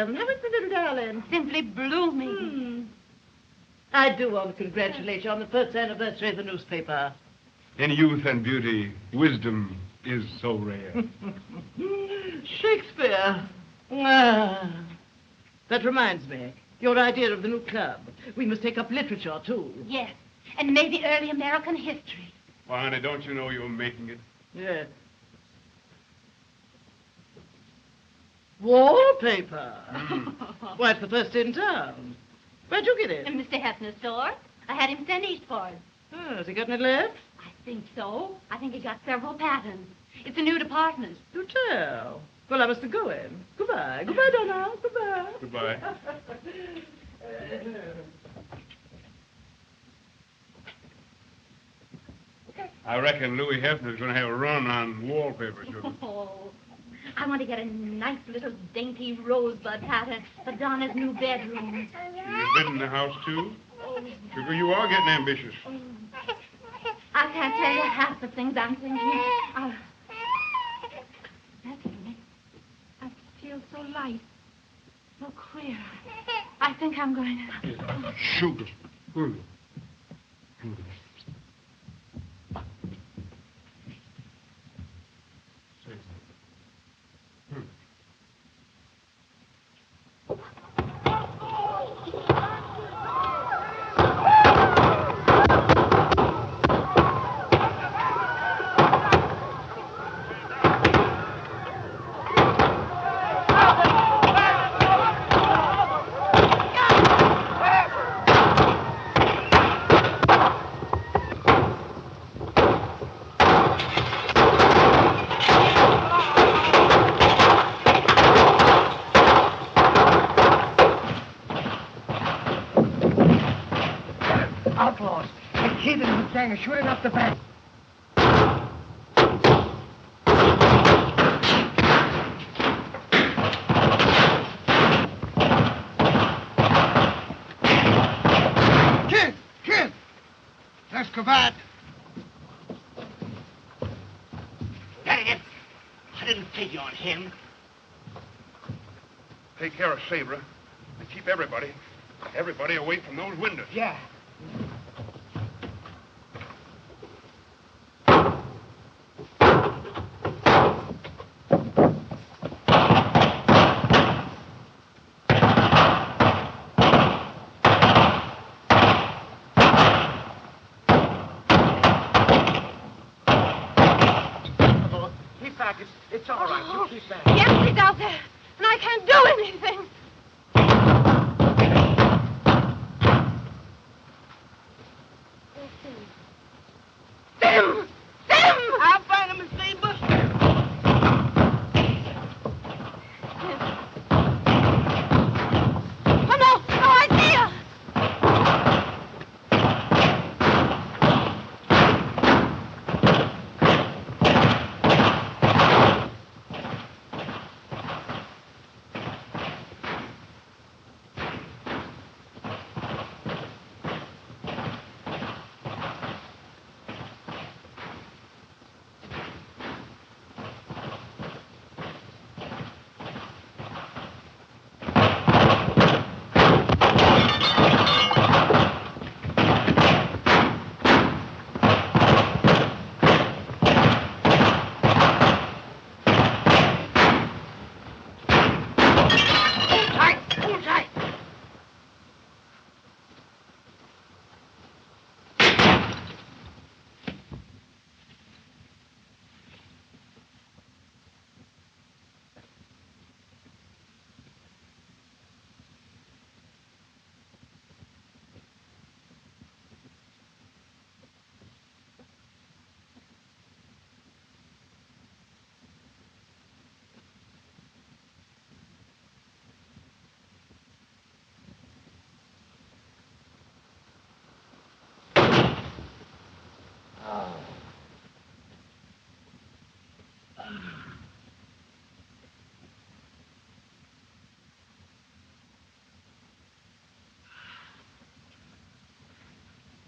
is the little darling? Simply blooming. I do want to congratulate you on the first anniversary of the newspaper. In youth and beauty, wisdom is so rare. Shakespeare. Ah. That reminds me. Your idea of the new club. We must take up literature, too. Yes, and maybe early American history. Why, honey, don't you know you're making it? Yes. Wallpaper. Why, it's the first in town. Where'd you get it? In Mr. Hefner's store. I had him sent east for it. Oh, has he got any left? I think so. I think he got several patterns. It's a new department. Do tell. Well, I must go in. Goodbye. Goodbye, Donna. Goodbye. Goodbye. I reckon Louis Hefner's going to have a run on wallpaper, sugar. Oh, I want to get a nice little dainty rosebud pattern for Donna's new bedroom. You've been in the house, too? Sugar, you are getting ambitious. I can't tell you half the things I'm thinking. Naturally, I feel so light, so queer. I think I'm going to... Sugar. gang are shooting up the bank. Kid! Let's go back. Dang it! I didn't figure on him. Take care of Sabra and keep everybody away from those windows. Yeah. It's all right. You keep back. Yancey's out there, and I can't do anything. Sim! I'll find him and save us. Oh, no, I see her.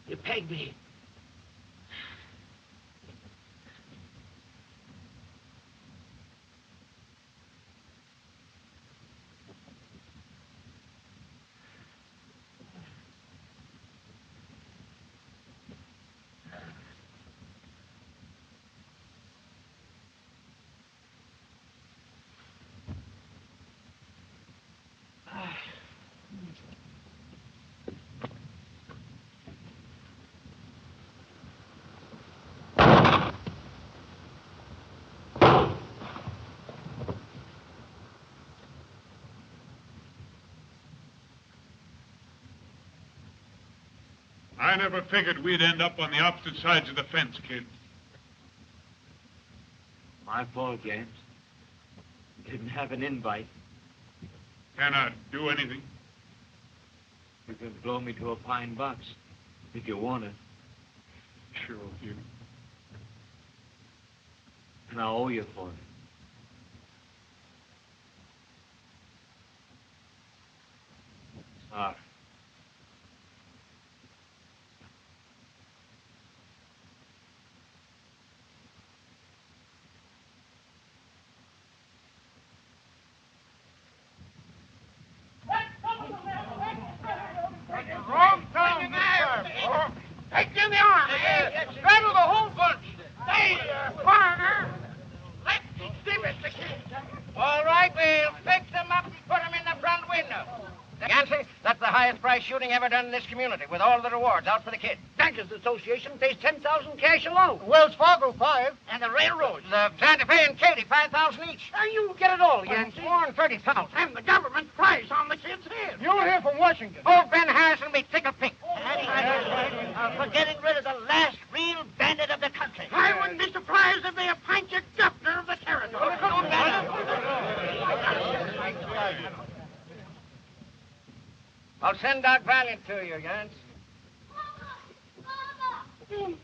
You pegged me. I never figured we'd end up on the opposite sides of the fence, kid. My fault, James. Didn't have an invite. Cannot do anything. You can blow me to a pine box if you want it. Sure, kid. And I owe you for it. Sorry. Wrong town, man. Take in the arm. Straddle the whole bunch. Hey, partner. Let's exhibit the kid. All right, we'll fix them up and put them in the front window. Yancey, that's the highest price shooting ever done in this community, with all the rewards out for the kid. Bankers Association pays 10,000 cash alone. Wells Fargo, 5. And the railroads. The Santa Fe and Katy, 5,000 each. You get it all, Yancey. More than 30,000. And the government price on the kid's head. You'll hear from Washington. Oh, Ben Harrison will be tickled pink. For getting rid of the last real bandit of the country. I wouldn't be surprised if they appointed governor of the territory. I'll send Doc Valiant to you, Yance. Mama! Mama!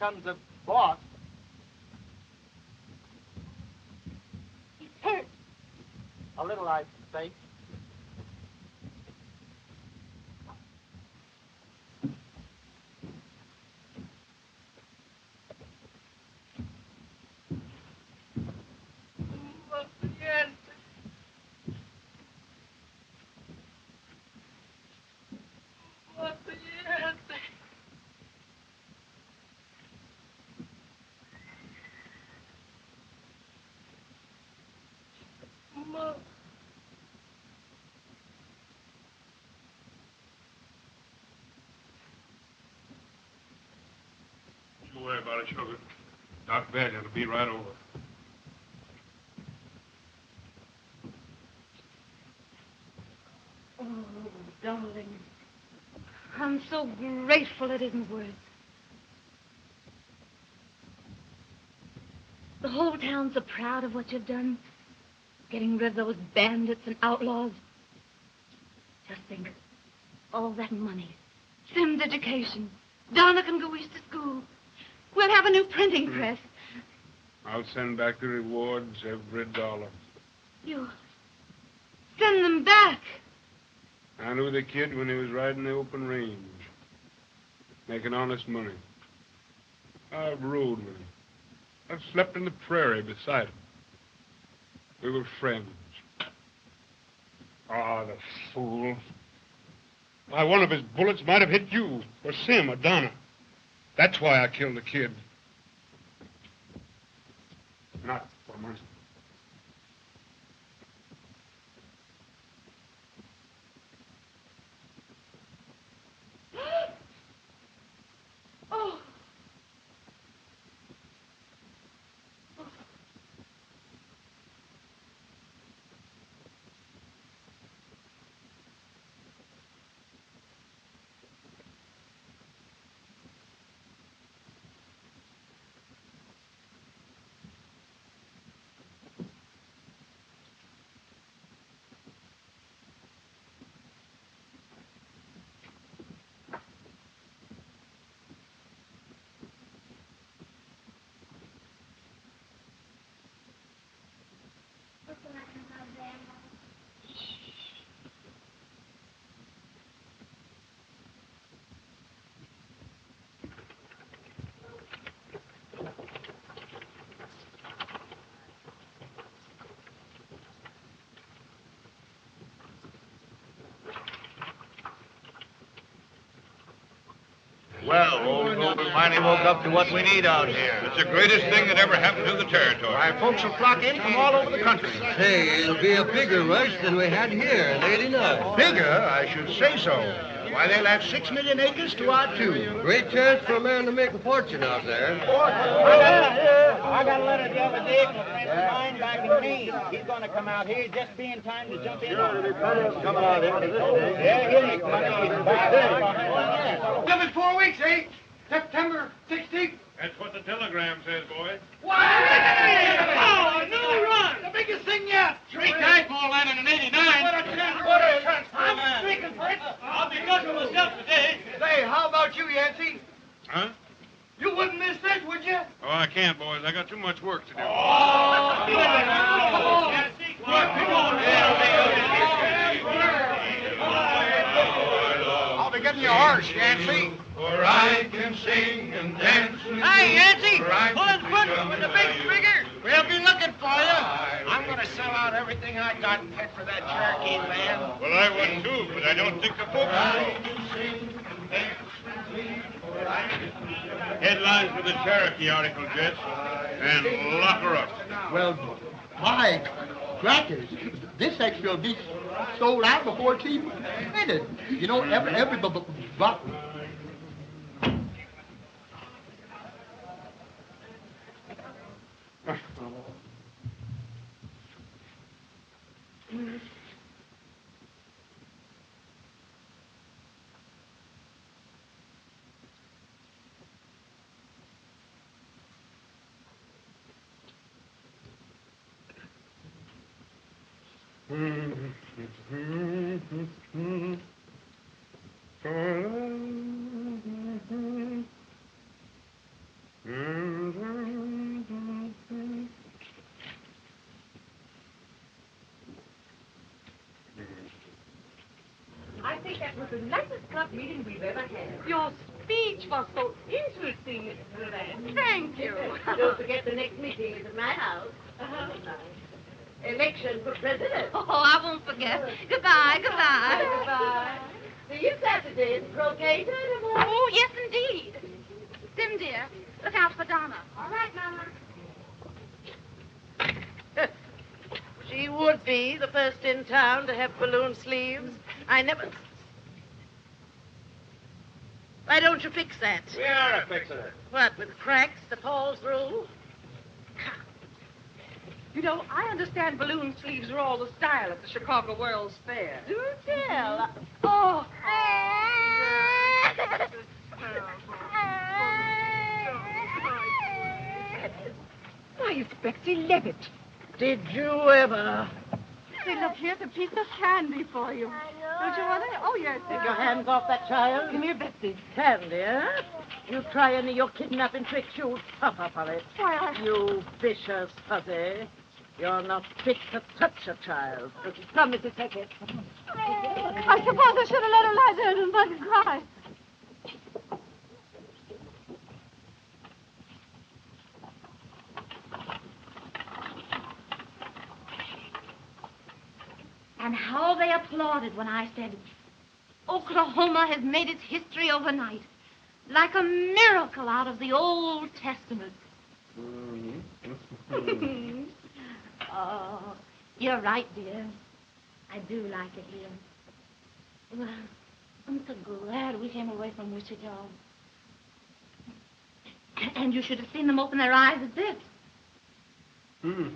comes the boss. He's hurt. A little, I think. Yes. What the yes. Mother. Don't worry about it, sugar. Doc Badger will be right over. Oh, darling. I'm so grateful it isn't worse. The whole town's so proud of what you've done. Getting rid of those bandits and outlaws. Just think. All that money. Sim's education. Donna can go east to school. We'll have a new printing press. I'll send back the rewards, every dollar. You send them back. I knew the kid when he was riding the open range, making honest money. I've rode with him. I've slept in the prairie beside him. We were friends. Ah, the fool. Why, one of his bullets might have hit you, or Sim, or Donna. That's why I killed the kid. Not for money. Oh. Well, old Hogan finally woke up to what we need out here. It's the greatest thing that ever happened to the territory. Why, folks will flock in from all over the country. Hey, it'll be a bigger rush than we had here late enough. Bigger? I should say so. Why, they'll have 6 million acres to our 2. Great chance for a man to make a fortune out there. I got a letter the other day from a friend of mine back in Maine. He's going to come out here just be in time to jump in. Sure, it'll be plenty of coming out here. Yeah, he'll make money. Give it 4 weeks, eh? September 16th. That's what the telegram says, boy. What? Oh, a new run! The biggest thing yet! 3 times more land than in 89. What a chance! I'm speaking for it. I'll be good to myself today. Say, how about you, Yancey? Huh? You wouldn't miss this, would you? Oh, I can't, boys. I got too much work to do. I'll be getting your horse, Yancey. For I can sing and dance. Hey, Yancey! Pulling foot with the big figure. We'll be looking for you. I'm going to sell out everything I got and head for that Cherokee land. Well, I would too, but I don't think the folks will. Headlines for the Cherokee article, Jets, and lock her up. Well, my crackers, this extra will be sold out before it's even printed. You know, every bottle. think that was the nicest club meeting we've ever had. Your speech was so interesting, Mrs. Van. Thank you. Don't forget the next meeting is at my house. Election for president. Oh, I won't forget. Goodbye, goodbye. Goodbye. See you Saturday in Cronjager. Oh, yes, indeed. Sim, dear, look out for Donna. All right, Mama. She would be the first in town to have balloon sleeves. I never... Why don't you fix that? We are fixing it. What, with cracks to fall through? You know, I understand balloon sleeves are all the style at the Chicago World's Fair. Do tell. Oh. Why, it's Betsy Levitt. Did you ever? Say, look, here's a piece of candy for you. Don't you want it? Oh, yes. Take your hands off that child. Come here, Betsy. Candy, huh? You try any of your kidnapping tricks, you'll suffer for it. Why, You vicious fuzzy. You're not fit to touch a child. Come, Mrs. Hackett. I suppose I should have let her lie there and let her cry. And how they applauded when I said, Oklahoma has made its history overnight, like a miracle out of the Old Testament. Oh, you're right, dear. I do like it here. Well, I'm so glad we came away from Wichita. And you should have seen them open their eyes at this. What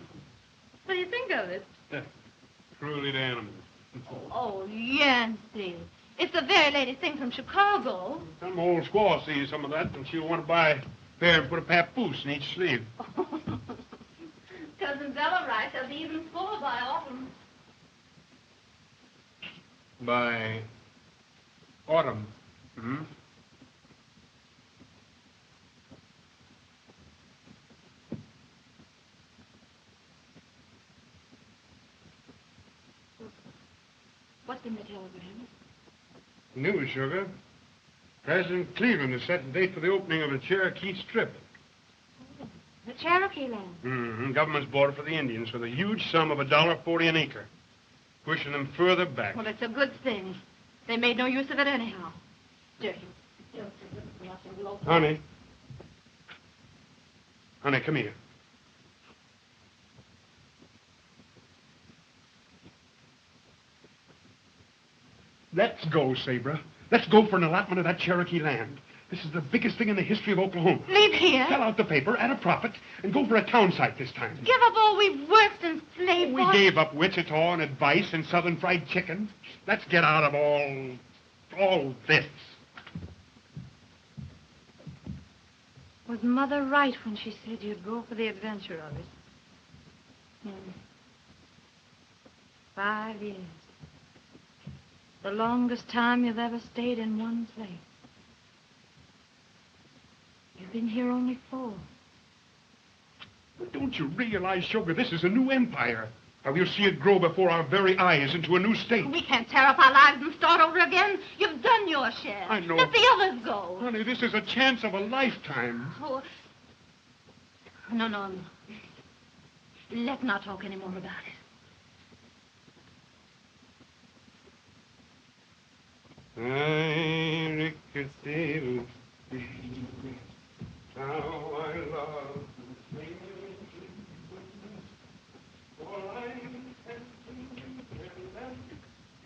do you think of it? Truly the animals. Oh, Yancy. It's the very latest thing from Chicago. Some old squaw sees some of that, and she'll want to buy a pair and put a papoose in each sleeve. Cousin Bella writes they'll be even fuller by autumn. By autumn. Hmm? What's in the telegram? News, sugar. President Cleveland has set the date for the opening of a Cherokee strip. The Cherokee land. Mm-hmm. Government's bought it for the Indians for the huge sum of $1.40 an acre, pushing them further back. Well, it's a good thing. They made no use of it anyhow. Dirty. Honey. Honey, come here. Let's go, Sabra. Let's go for an allotment of that Cherokee land. This is the biggest thing in the history of Oklahoma. Leave here. Sell out the paper at a profit and go for a town site this time. Give up all we've worked and slaved We for. gave up Wichita and advice and Southern fried chicken. Let's get out of all this. Was Mother right when she said you'd go for the adventure of it? 5 years. The longest time you've ever stayed in one place. You've been here only 4. But don't you realize, Sugar, this is a new empire? How we'll see it grow before our very eyes into a new state. We can't tear up our lives and start over again. You've done your share. I know. Let the others go. Honey, this is a chance of a lifetime. Oh. No. Let's not talk any more about it. I rickety, how I love to sing.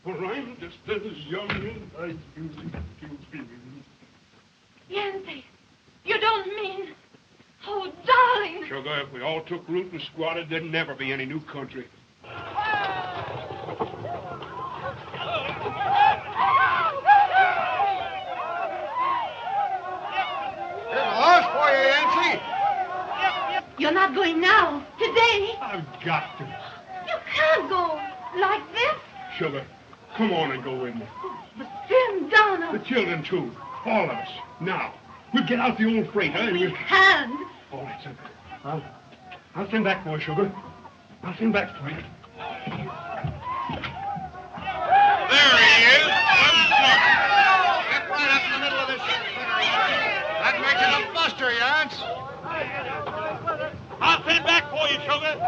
For I'm just as young as I used to be. Yancy, you don't mean... Oh, darling. Sugar, if we all took root and squatted, there'd never be any new country. For you, Yancy. You're not going now. Today. I've got to. You can't go like this. Sugar, come on and go with me. But Sim, Donna. The children, too. All of us. Now. We'll get out the old freighter and we'll... Hand. All right, son. I'll send back for you, Sugar. I'll send back for you. There he is. coming back for you, sugar.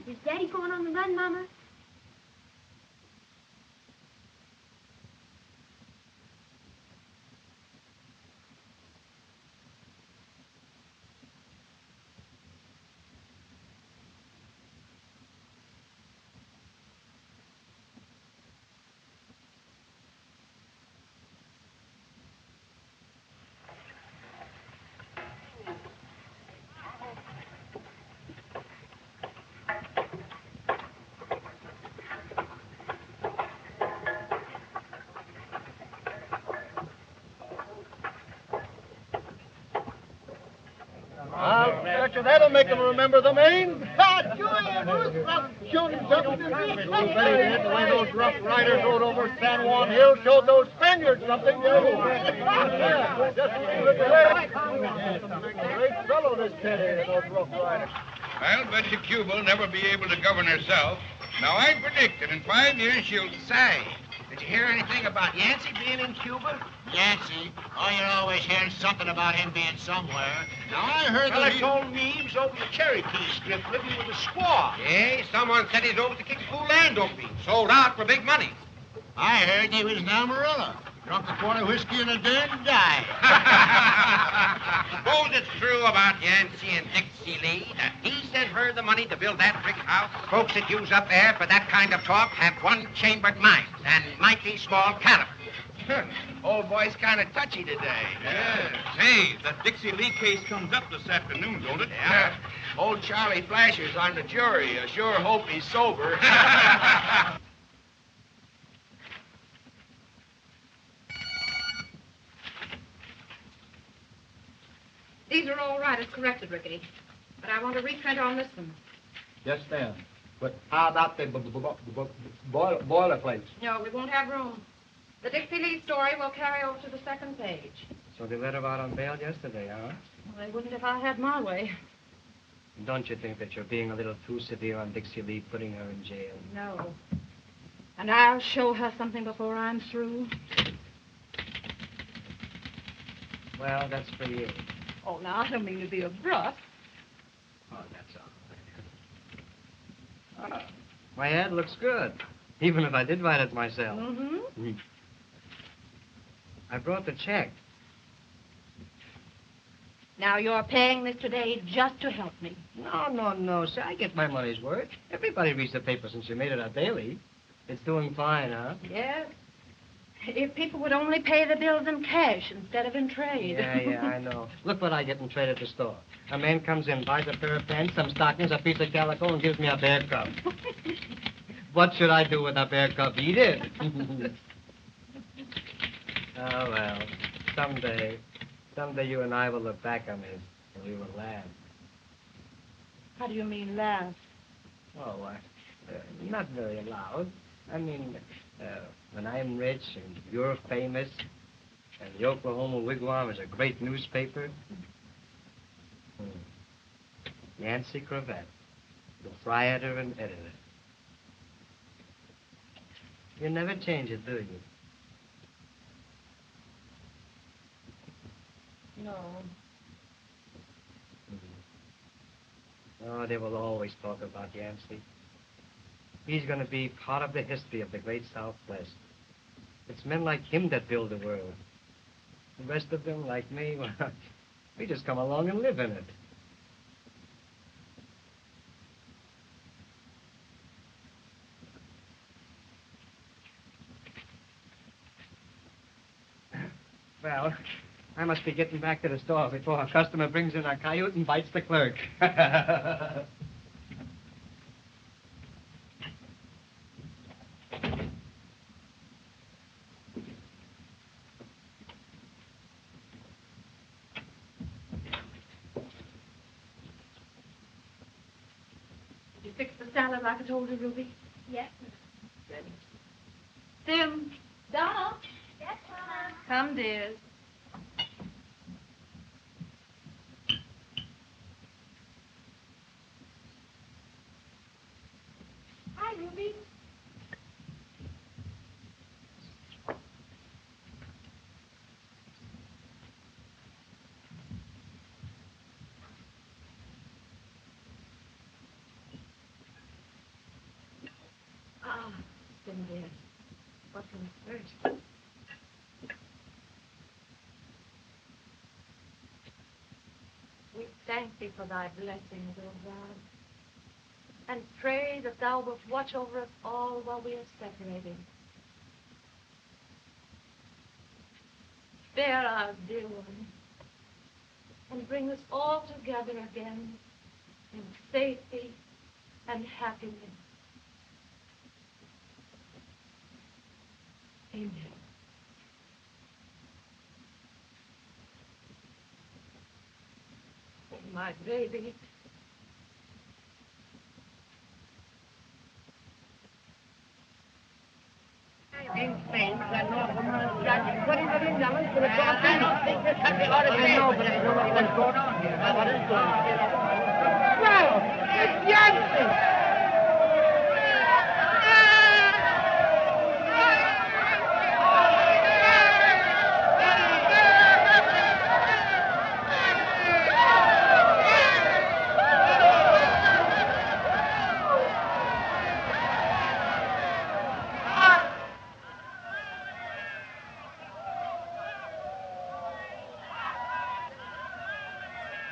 Is Daddy going on the run, Mama? I'll bet you that'll make them remember the name. Shooting something. The way those Rough Riders rode over San Juan Hill showed those Spaniards something new. Just look at that. Great fellow, this Teddy, those Rough Riders. I'll bet you Cuba'll never be able to govern herself. Now, I predict that in 5 years she'll... Say, did you hear anything about Yancey being in Cuba? Yancey? Oh, you're always hearing something about him being somewhere. Now, I heard that he... told me he was over the Cherokee Strip living with a squaw. Hey, someone said he's over to Kickapoo land opening. Sold out for big money. I heard he was in Amarillo. Drunk a quart of whiskey in a den and died. Suppose it's true about Yancey and Dixie Lee that he sent her the money to build that brick house. Folks that use up there for that kind of talk have one-chambered minds and mighty small caliber. Old boy's kind of touchy today. Yeah. Say, that Dixie Lee case comes up this afternoon, don't it? Yeah. Old Charlie Flasher's on the jury. I sure hope he's sober. These are all right as corrected, Rickety. But I want a reprint on this one. Yes, ma'am. But how about the boilerplates? No, we won't have room. The Dixie Lee story will carry over to the second page. So they let her out on bail yesterday, huh? Well, they wouldn't if I had my way. Don't you think that you're being a little too severe on Dixie Lee, putting her in jail? No. And I'll show her something before I'm through. Well, that's for you. Oh, now, I don't mean to be abrupt. Oh, that's all right. My ad looks good, even if I did write it myself. Mm-hmm. I brought the check. Now, you're paying this today just to help me. No, sir. I get my money's worth. Everybody reads the paper since you made it our daily. It's doing fine, huh? Yes. If people would only pay the bills in cash instead of in trade. Yeah, I know. Look what I get in trade at the store. A man comes in, buys a pair of pants, some stockings, a piece of calico, and gives me a bear cub. What should I do with a bear cub? Eat it. Oh, well, someday you and I will look back on this, and we will laugh. How do you mean laugh? Oh, not very loud. I mean, when I'm rich and you're famous, and the Oklahoma Wigwam is a great newspaper, Yancey Cravat, proprietor and editor. You never change it, do you? No. Oh, they will always talk about Yancey. He's going to be part of the history of the great Southwest. It's men like him that build the world. The rest of them, like me, well, we just come along and live in it. Well, I must be getting back to the store before a customer brings in a coyote and bites the clerk. Did you fix the salad like I told you, Ruby? Yes. Good. Sim. Donald? Yes, Mama. Come, dears. them, dear. What comes first? We thank thee for thy blessings, O God, and pray that thou wilt watch over us all while we are separated. Spare our dear one, and bring us all together again in safety and happiness. Amen. Oh, my baby. What is it in Dunne for the crossing? I don't think this country ought to be. I know, but I don't know what's going on here. What is going on? Well, it's Yancey!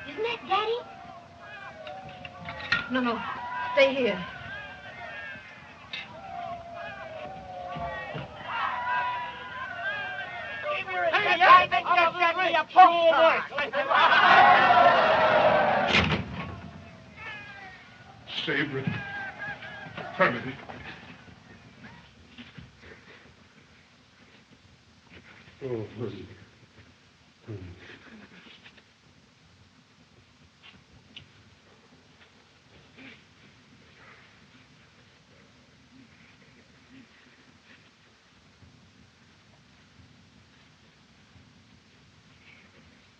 Isn't that Daddy? No. Stay here. Sabre. Ferber. Oh, honey.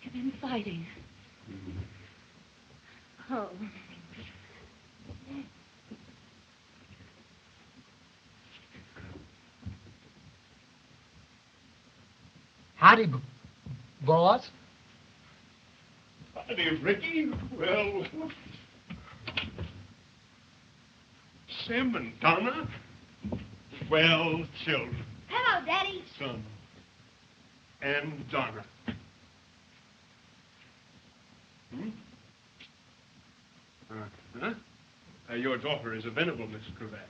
You've been fighting. Oh. Howdy, boss. Howdy, Ricky. Well, Sim and Donna. Well, children. Hello, Daddy. Son. And Donna. Your daughter is a venerable Miss Cravat.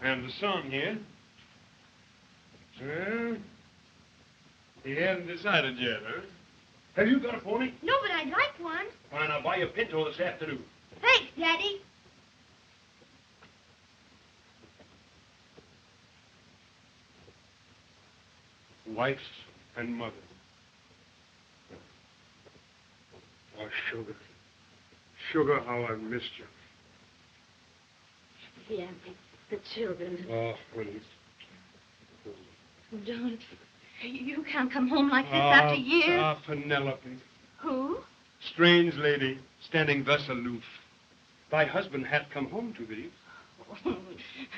And the son here? Well, he hasn't decided yet, huh? Have you got a pony? No, but I'd like one. Fine, I'll buy you a pinto this afternoon. Thanks, Daddy. Wife and mother. Oh, Sugar. Sugar, how I missed you. Yeah, the children. Oh, honey. Don't. You can't come home like this after years. Ah, Penelope. Who? Strange lady, standing thus aloof. Thy husband hath come home to thee. Oh,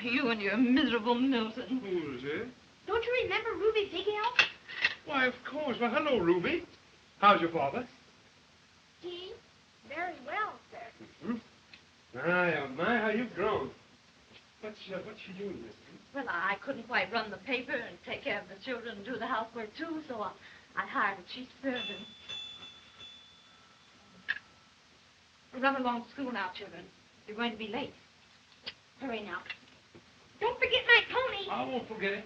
you and your miserable Milton. Who is it? Don't you remember Ruby Bigale? Why, of course. Well, hello, Ruby. How's your father? He? Very well, sir. My, oh, my, how you've grown. What's she doing, mister? Well, I couldn't quite run the paper and take care of the children and do the housework, too, so I hired a cheap servant. Run along to school now, children. You're going to be late. Hurry now. Don't forget my pony. I won't forget it.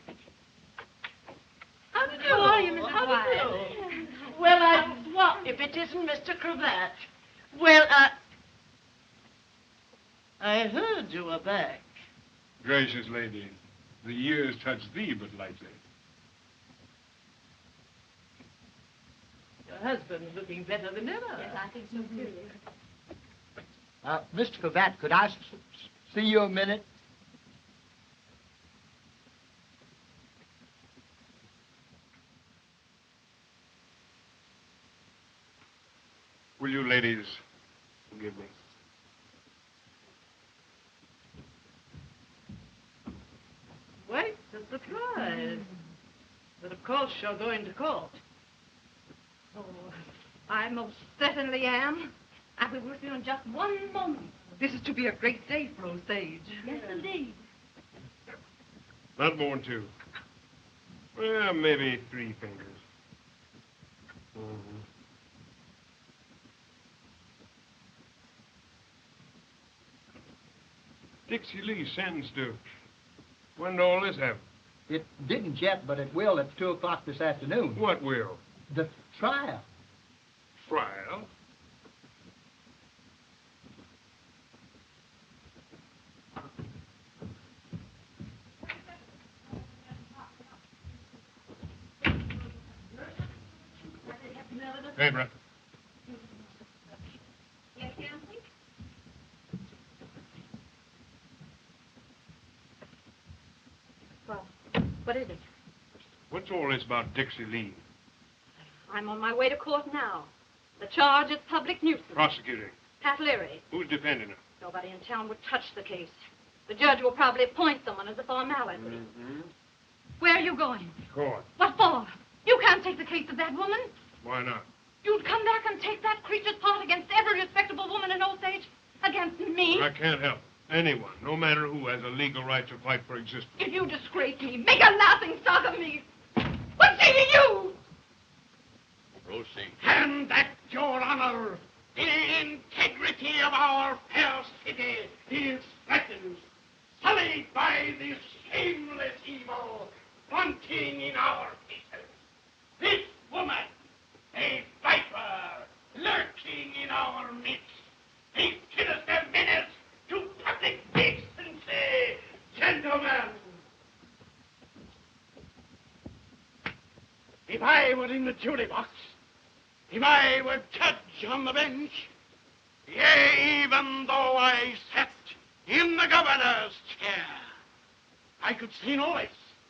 How do How are you, Mrs. Wyatt? Well, what if it isn't Mr. Cravat? Well, I heard you were back. Gracious lady, the years touch thee but lightly. Your husband's looking better than ever. Yes, I think so, too. Mr. Cravat, could I see you a minute? Will you ladies forgive me? Quite a surprise. But of course you're going to court. Oh, I most certainly am. I'll be with you in just one moment. This is to be a great day for Osage. Yes, indeed. Not more than 2. Well, maybe 3 fingers. Dixie Lee sentenced to. When did all this happen? It didn't yet, but it will at 2 o'clock this afternoon. What will? The trial. Trial? Hey, Brett. Yes, Yancey? Well, what is it? What's all this about Dixie Lee? I'm on my way to court now. The charge is public nuisance. Prosecuting. Pat Leary. Who's defending her? Nobody in town would touch the case. The judge will probably appoint someone as a formality. Mm-hmm. Where are you going? Court. What for? You can't take the case of that woman. Why not? You'd come back and take that creature's part against every respectable woman in Osage? Against me? I can't help it. Anyone, no matter who, has a legal right to fight for existence. If you disgrace me, make a laughing stock of me. What say to you? Proceed. And that, Your Honor, the integrity of our fair city is threatened, sullied by this shameless evil flaunting in our faces. This woman, a viper, lurking in our midst, a sinister menace to public decency. Gentlemen, if I were in the jury box, if I were judge on the bench, yea, even though I sat in the governor's chair, I could see no less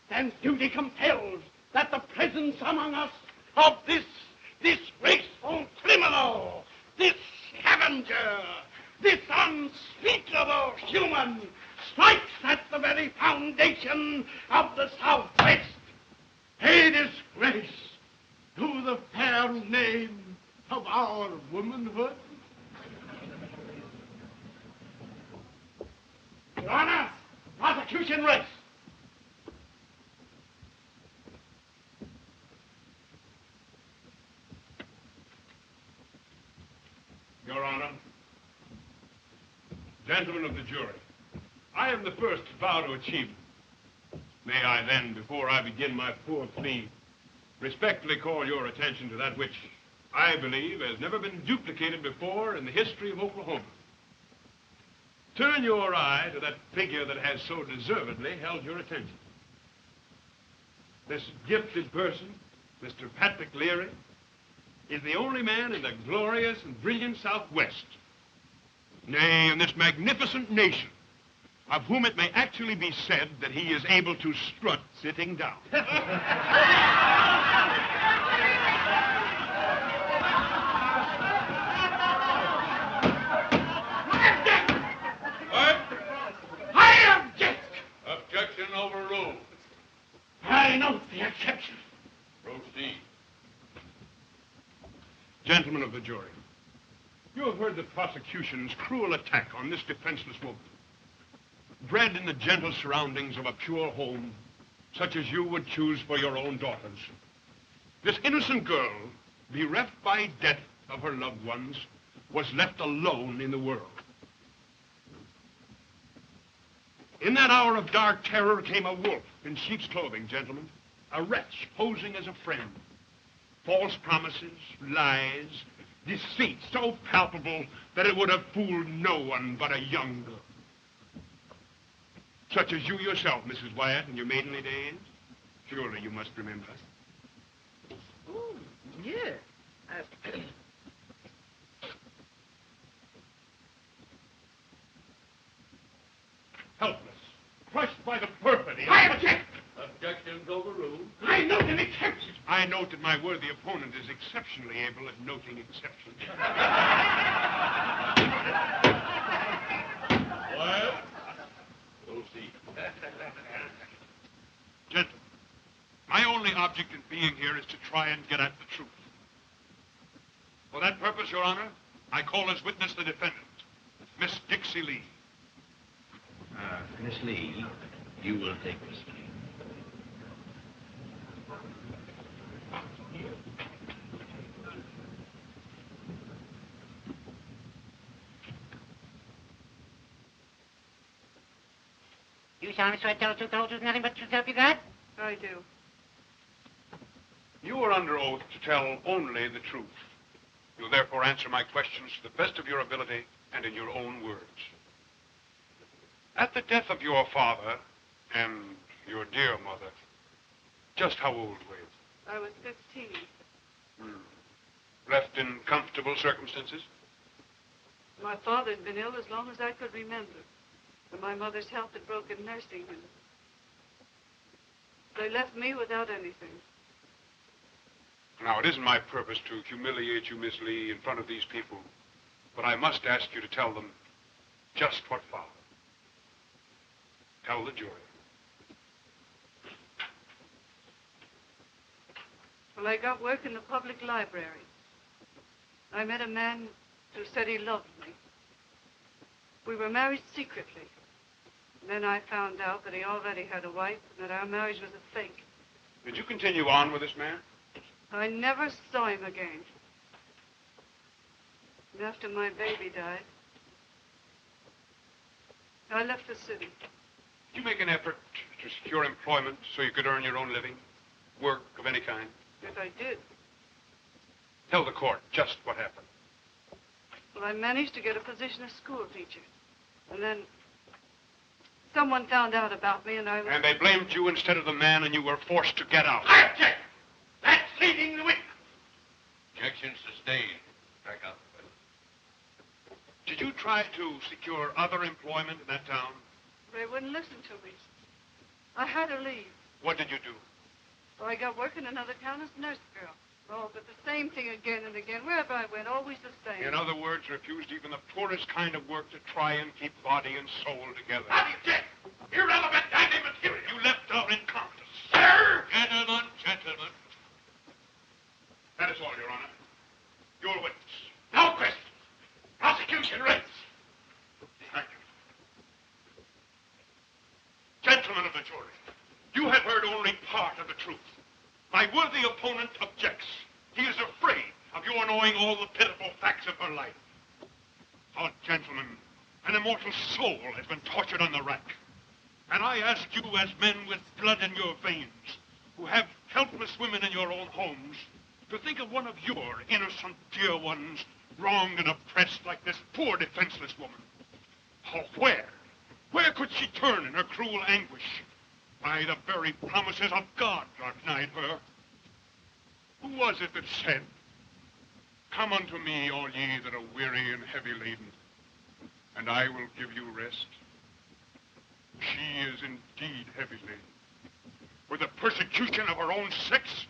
than duty compels that the presence among us of this disgraceful criminal, this scavenger, this unspeakable human, strikes at the very foundation of the Southwest, a disgrace to the fair name of our womanhood. Your Honor, prosecution rests. Your Honor, gentlemen of the jury, I am the first to vow to achievement. May I then, before I begin my poor plea, respectfully call your attention to that which I believe has never been duplicated before in the history of Oklahoma. Turn your eye to that figure that has so deservedly held your attention. This gifted person, Mr. Patrick Leary, is the only man in the glorious and brilliant Southwest, nay, in this magnificent nation, of whom it may actually be said that he is able to strut sitting down. I object! Objection overruled. I note the exception. Proceed. Gentlemen of the jury, you have heard the prosecution's cruel attack on this defenseless woman. Bred in the gentle surroundings of a pure home, such as you would choose for your own daughters. This innocent girl, bereft by death of her loved ones, was left alone in the world. In that hour of dark terror came a wolf in sheep's clothing, gentlemen, a wretch posing as a friend. False promises, lies, deceit so palpable that it would have fooled no one but a young girl. Such as you yourself, Mrs. Wyatt, in your maidenly days. Surely you must remember. Oh, yeah. Helpless, crushed by the perfidy. I object! Objections overruled. I note an exception. I note that my worthy opponent is exceptionally able at noting exceptions. Well, proceed. Gentlemen, my only object in being here is to try and get at the truth. For that purpose, Your Honor, I call as witness the defendant, Mr. Miss Dixie Lee. Miss Lee, you will take this. You solemnly swear to tell the truth, the whole truth, nothing but the truth, help you God? I do. You are under oath to tell only the truth. You'll therefore answer my questions to the best of your ability and in your own words. At the death of your father and your dear mother, just how old were you? I was 15. Left in comfortable circumstances? My father had been ill as long as I could remember. And my mother's health had broken nursing him. They left me without anything. Now, it isn't my purpose to humiliate you, Miss Lee, in front of these people, but I must ask you to tell them just what followed. Tell the jury. Well, I got work in the public library. I met a man who said he loved me. We were married secretly. Then I found out that he already had a wife and that our marriage was a fake. Did you continue on with this man? I never saw him again. And after my baby died, I left the city. Did you make an effort to secure employment so you could earn your own living? Work of any kind? Yes, I did. Tell the court just what happened. Well, I managed to get a position as school teacher. And then someone found out about me and I was... And they blamed you instead of the man and you were forced to get out. I object! That's leading the witness. Objection sustained. Back up. Did you try to secure other employment in that town? They wouldn't listen to me. I had to leave. What did you do? Well, I got work in another town as a nurse girl. Oh, but the same thing again and again. Wherever I went, always the same. In other words, refused even the poorest kind of work to try and keep body and soul together. I object! Irrelevant dining material! You left our incompetence. Sir! Gentlemen. That is all, Your Honor. Your witness. No questions. Prosecution ready. Thank you. Gentlemen of the jury, you have heard only part of the truth. My worthy opponent objects. He is afraid of your knowing all the pitiful facts of her life. Oh, gentlemen, an immortal soul has been tortured on the rack. And I ask you as men with blood in your veins, who have helpless women in your own homes, to think of one of your innocent dear ones wronged and oppressed like this poor defenseless woman. Oh, where? Where could she turn in her cruel anguish? By the very promises of God are denied her. Who was it that said, "Come unto me, all ye that are weary and heavy laden, and I will give you rest"? She is indeed heavy laden. With the persecution of her own sex,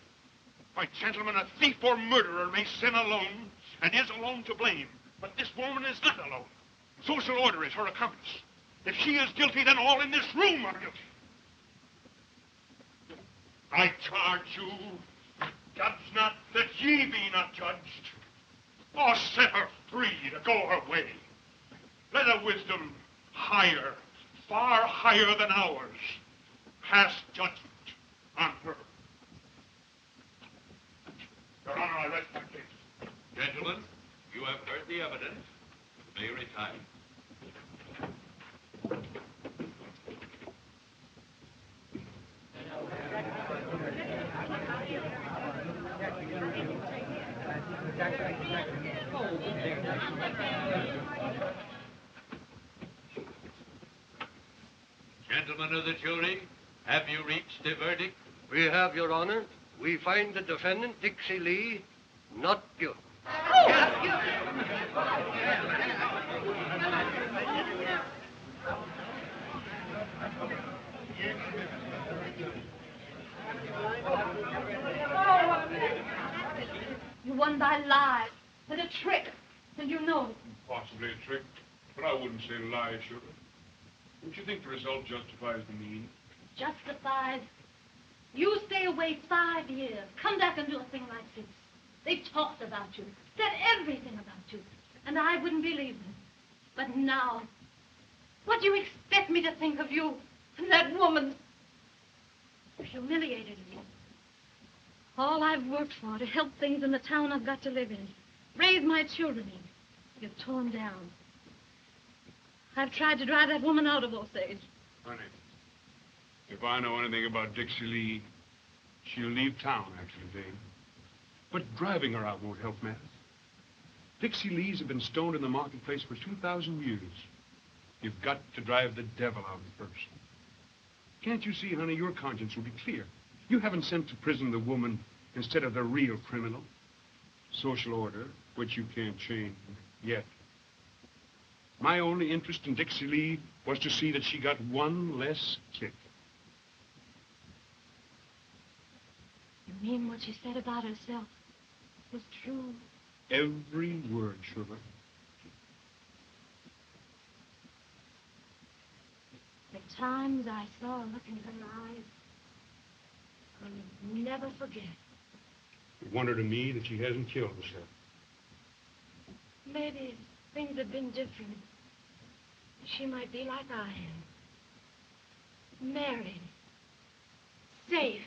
my gentlemen, a thief or murderer may sin alone, and is alone to blame. But this woman is not alone. Social order is her accomplice. If she is guilty, then all in this room are guilty. I charge you, judge not that ye be not judged, or set her free to go her way. Let a wisdom higher, far higher than ours, pass judgment on her. Your Honor, I rest my case. Gentlemen, you have heard the evidence. You may retire. Gentlemen of the jury, have you reached a verdict? We have, Your Honor. We find the defendant, Dixie Lee, not guilty. You won by lies and a trick, and you know it. Possibly a trick, but I wouldn't say lie, sugar. Don't you think the result justifies the means? Justified. You stay away 5 years, come back and do a thing like this. They've talked about you, said everything about you, and I wouldn't believe them. But now, what do you expect me to think of you and that woman? You humiliated me. All I've worked for to help things in the town I've got to live in, raise my children in, you've torn down. I've tried to drive that woman out of Osage. Honey, if I know anything about Dixie Lee, she'll leave town after today. But driving her out won't help matters. Dixie Lees have been stoned in the marketplace for 2,000 years. You've got to drive the devil out first. Can't you see, honey, your conscience will be clear. You haven't sent to prison the woman instead of the real criminal. Social order, which you can't change yet. My only interest in Dixie Lee was to see that she got one less kick. You mean what she said about herself was true? Every word, sugar. The times I saw a look in her eyes, I'll never forget. It wonder to me that she hasn't killed herself. Maybe if things had been different, she might be like I am. Married. Safe.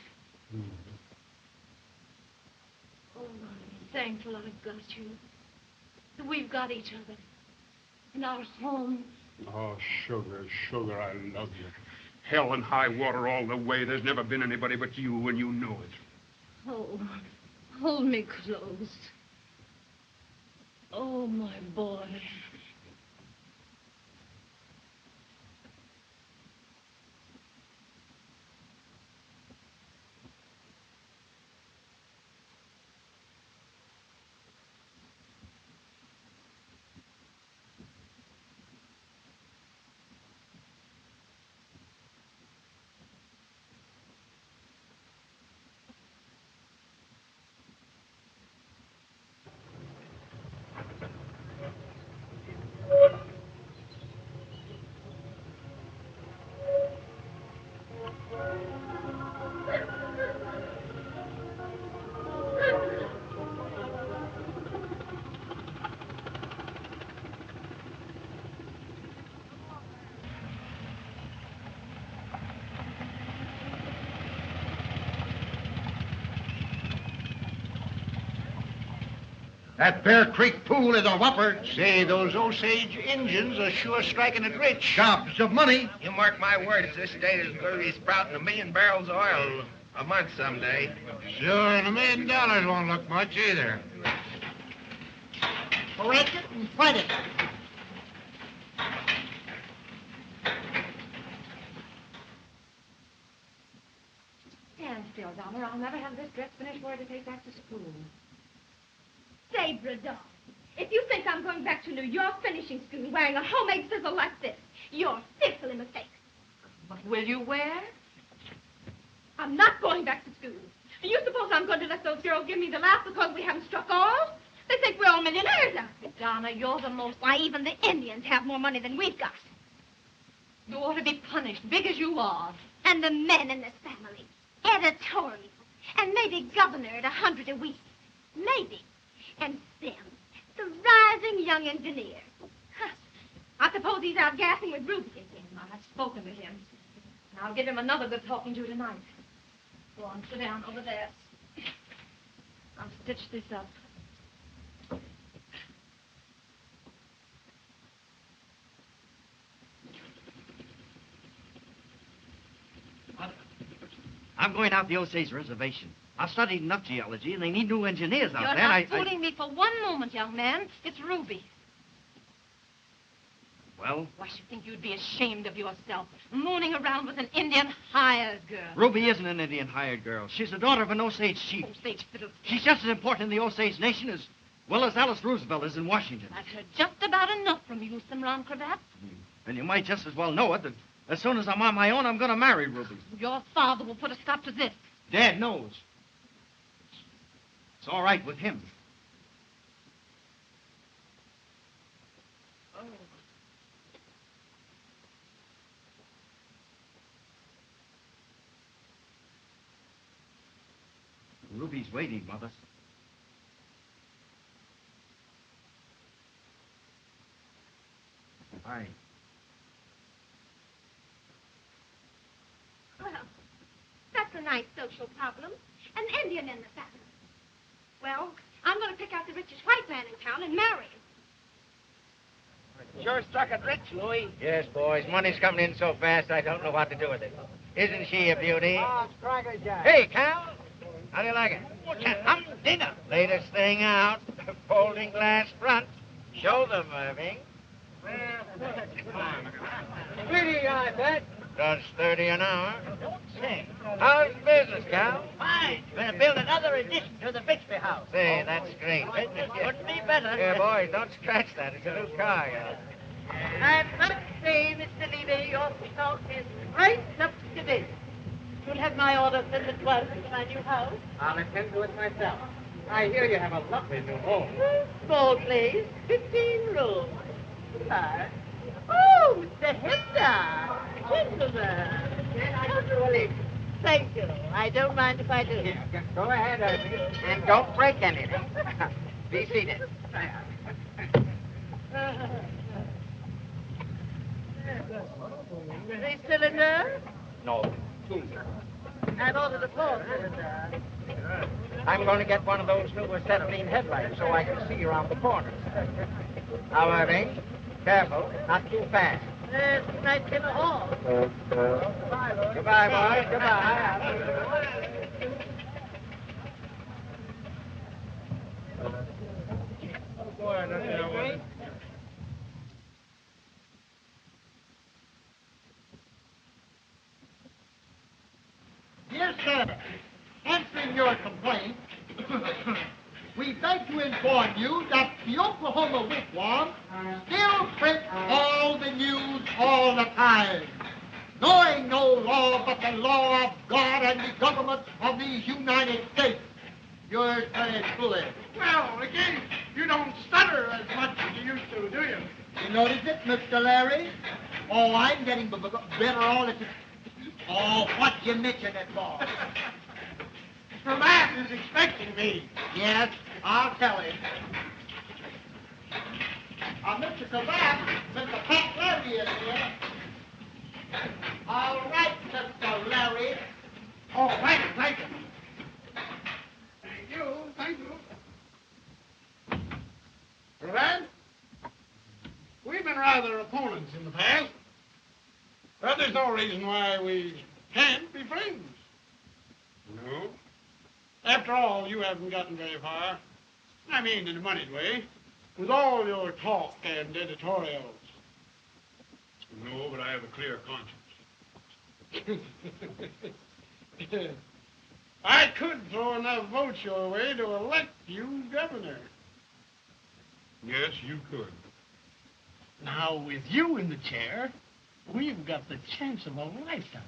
Oh, I'm thankful I've got you. That we've got each other. In our home. Oh, sugar, sugar, I love you. Hell and high water all the way. There's never been anybody but you, and you know it. Oh, hold me close. Oh, my boy. That Bear Creek pool is a whopper. Say, those Osage Injuns are sure striking it rich. Gobs of money. You mark my words, this state is going to be sprouting 1 million barrels of oil a month someday. Sure, and $1 million won't look much either. Correct it and fight it. Stand still, Donna. I'll never have this dress finished for her to take back to school. Say, Bradon, if you think I'm going back to New York finishing school wearing a homemade sizzle like this, you're fearfully mistaken. What will you wear? I'm not going back to school. Do you suppose I'm going to let those girls give me the laugh because we haven't struck oil? They think we're all millionaires out here. Donna, you're the most... Why, even the Indians have more money than we've got. You ought to be punished, big as you are. And the men in this family. Editorial. And maybe governor at 100 a week. Maybe. And them, the rising young engineer. Huh. I suppose he's out gassing with Ruby again. I've spoken to him. And I'll give him another good talking to tonight. Go on, sit down over there. I'll stitch this up. I'm going out the Osage Reservation. I've studied enough geology, and they need new engineers out You're there. not fooling me for one moment, young man. It's Ruby. Well, Why, should think you'd be ashamed of yourself, mooning around with an Indian hired girl. Ruby isn't an Indian hired girl. She's the daughter of an Osage chief. Osage fiddlestick. She's just as important in the Osage Nation as well as Alice Roosevelt is in Washington. I've heard just about enough from you, Cimarron Cravat. And you might just as well know it that as soon as I'm on my own, I'm going to marry Ruby. Your father will put a stop to this. Dad knows. It's all right with him. Oh. Ruby's waiting, Mother. Fine. Well, that's a nice social problem. An Indian in the family. Well, I'm going to pick out the richest white man in town and marry him. Sure struck it rich, Louis. Yes, boys. Money's coming in so fast, I don't know what to do with it. Isn't she a beauty? Oh, Cronjager. Hey, Cal. How do you like it? What's that? Dinner. Latest thing out. Folding glass front. Show them, Irving. Pretty, I bet. Does 30 an hour. Say, how's business, Cal? Fine. Gonna build another addition to the Bixby house. Say, that's great. Couldn't be better. Here, boys, don't scratch that. It's a new car, I must say, Mr. Levy, your stock is right up to date. You'll have my order sent at once to my new house. I'll attend to it myself. I hear you have a lovely new home. Small place, 15 rooms. Goodbye. Oh, Mr. Hector. Gentlemen. Thank you. I don't mind if I do. Yeah, go ahead, Irving. And don't break anything. Be seated. Three cylinder? No, 2. I've ordered a 4 cylinder. I'm going to get one of those new acetylene headlights so I can see around the corners. Now, Irving, careful, not too fast. Nice dinner hall. Goodbye, boys. Goodbye. Dear sir, answering your complaint, we beg to inform you that the Oklahoma wigwam still prints all the news all the time, knowing no law but the law of God and the government of these United States. Yours very truly. Well, again, you don't stutter as much as you used to, do you? You notice it, Mr. Larry? Oh, I'm getting better all the time. Oh, what you mention it for? Mr. Matt is expecting me. Yes, I'll tell him. Mr. Sabat, Mr. Pat Larry is here. All right, Mr. Larry. Oh, thank you, thank you. Thank you. Lad, we've been rather opponents in the past, but there's no reason why we can't be friends. No? After all, you haven't gotten very far. I mean, in a moneyed way, with all your talk and editorials. No, but I have a clear conscience. I could throw enough votes your way to elect you governor. Yes, you could. Now, with you in the chair, we've got the chance of a lifetime.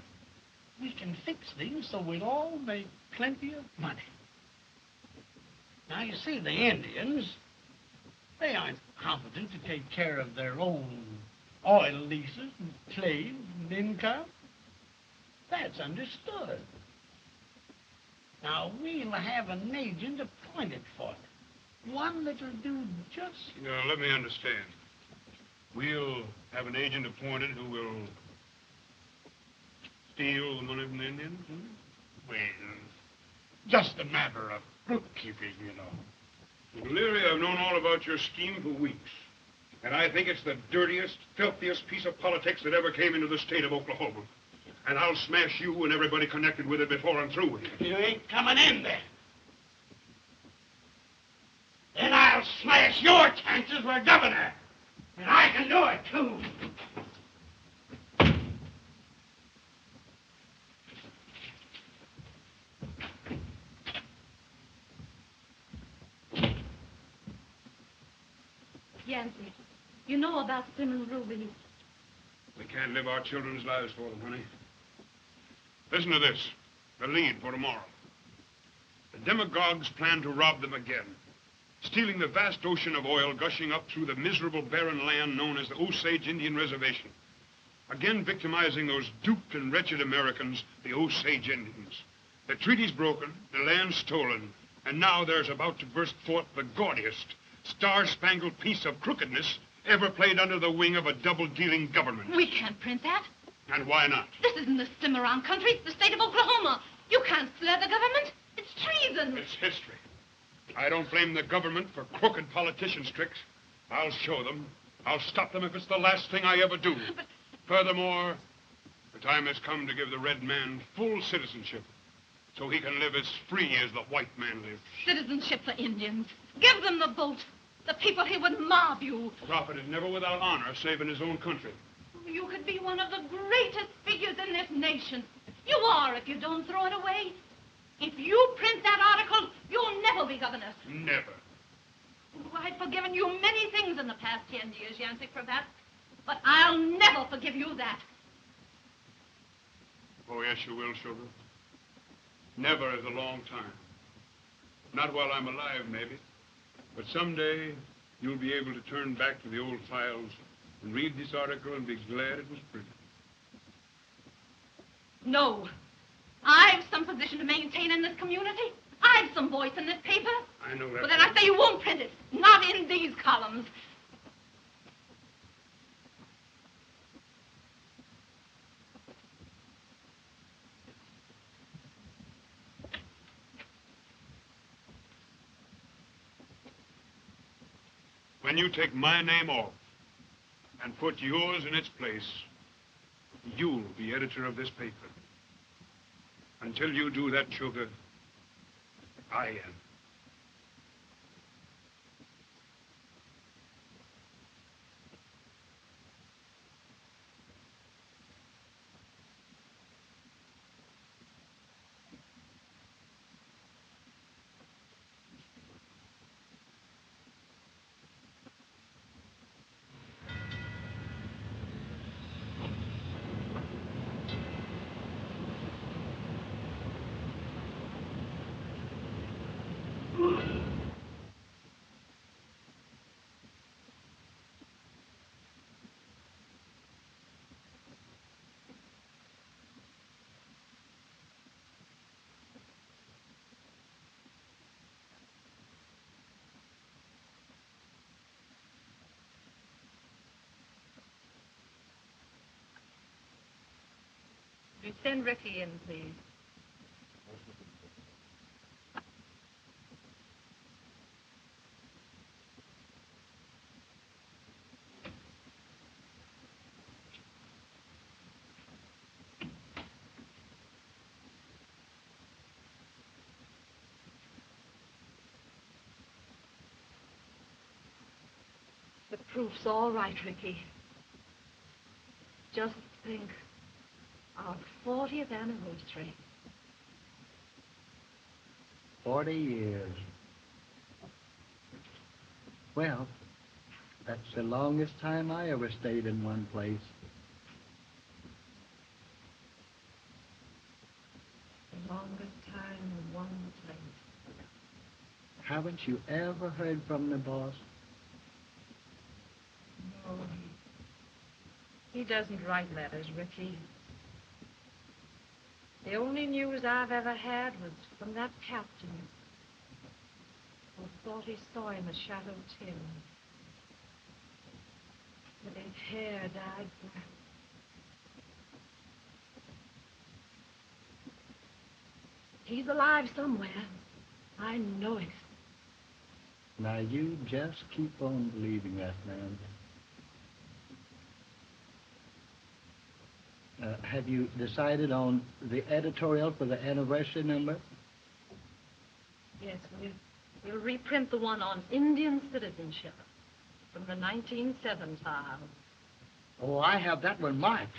We can fix things so we'll all make plenty of money. Now, you see, the Indians, they aren't competent to take care of their own oil leases and slaves and income. That's understood. Now, we'll have an agent appointed for them. One that'll do just... Now, let me understand. We'll have an agent appointed who will steal the money from the Indians? Well, just a matter of bookkeeping, you know. Leary, I've known all about your scheme for weeks. And I think it's the dirtiest, filthiest piece of politics that ever came into the state of Oklahoma. And I'll smash you and everybody connected with it before I'm through with you. You ain't coming in then. Then I'll smash your chances for governor. And I can do it, too. Yancey, you know about Cimarron rubies. We can't live our children's lives for them, honey. Listen to this, the lead for tomorrow. The demagogues plan to rob them again, stealing the vast ocean of oil gushing up through the miserable barren land known as the Osage Indian Reservation. Again victimizing those duped and wretched Americans, the Osage Indians. The treaty's broken, the land stolen, and now there's about to burst forth the gaudiest, star-spangled piece of crookedness ever played under the wing of a double-dealing government. We can't print that. And why not? This isn't the Cimarron country. It's the state of Oklahoma. You can't slur the government. It's treason. It's history. I don't blame the government for crooked politicians' tricks. I'll show them. I'll stop them if it's the last thing I ever do. But... Furthermore, the time has come to give the red man full citizenship so he can live as free as the white man lives. Citizenship for Indians. Give them the vote. The people here would mob you. Prophet is never without honor, save in his own country. You could be one of the greatest figures in this nation. You are if you don't throw it away. If you print that article, you'll never be governor. Never. Oh, I've forgiven you many things in the past 10 years, Yancey Cravat, but I'll never forgive you that. Oh, yes, you will, children. Never is a long time. Not while I'm alive, maybe. But someday, you'll be able to turn back to the old files and read this article and be glad it was printed. No. I've some position to maintain in this community. I've some voice in this paper. I know that. But then I say you won't print it. Not in these columns. When you take my name off and put yours in its place, you'll be editor of this paper. Until you do that, sugar, I am. You send Ricky in, please. The proof's all right, Ricky. Just think. Our 40th anniversary. 40 years. Well, that's the longest time I ever stayed in one place. The longest time in one place. Haven't you ever heard from the boss? No. He doesn't write letters, Ricky. The only news I've ever had was from that captain who thought he saw him at Chateau Tim. With his hair dyed black. He's alive somewhere. I know it. Now, you just keep on believing that, man. Have you decided on the editorial for the anniversary number? Yes, we'll reprint the one on Indian citizenship from the 1907 file. Oh, I have that one marked.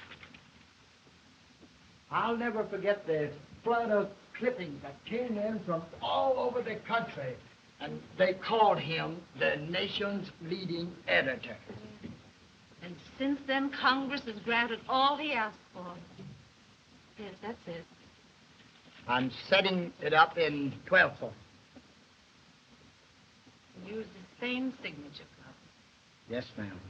I'll never forget the flood of clippings that came in from all over the country, and they called him the nation's leading editor. And since then, Congress has granted all he asked for. Yes, that's it. I'm setting it up in 12th. Use the same signature. Yes, ma'am.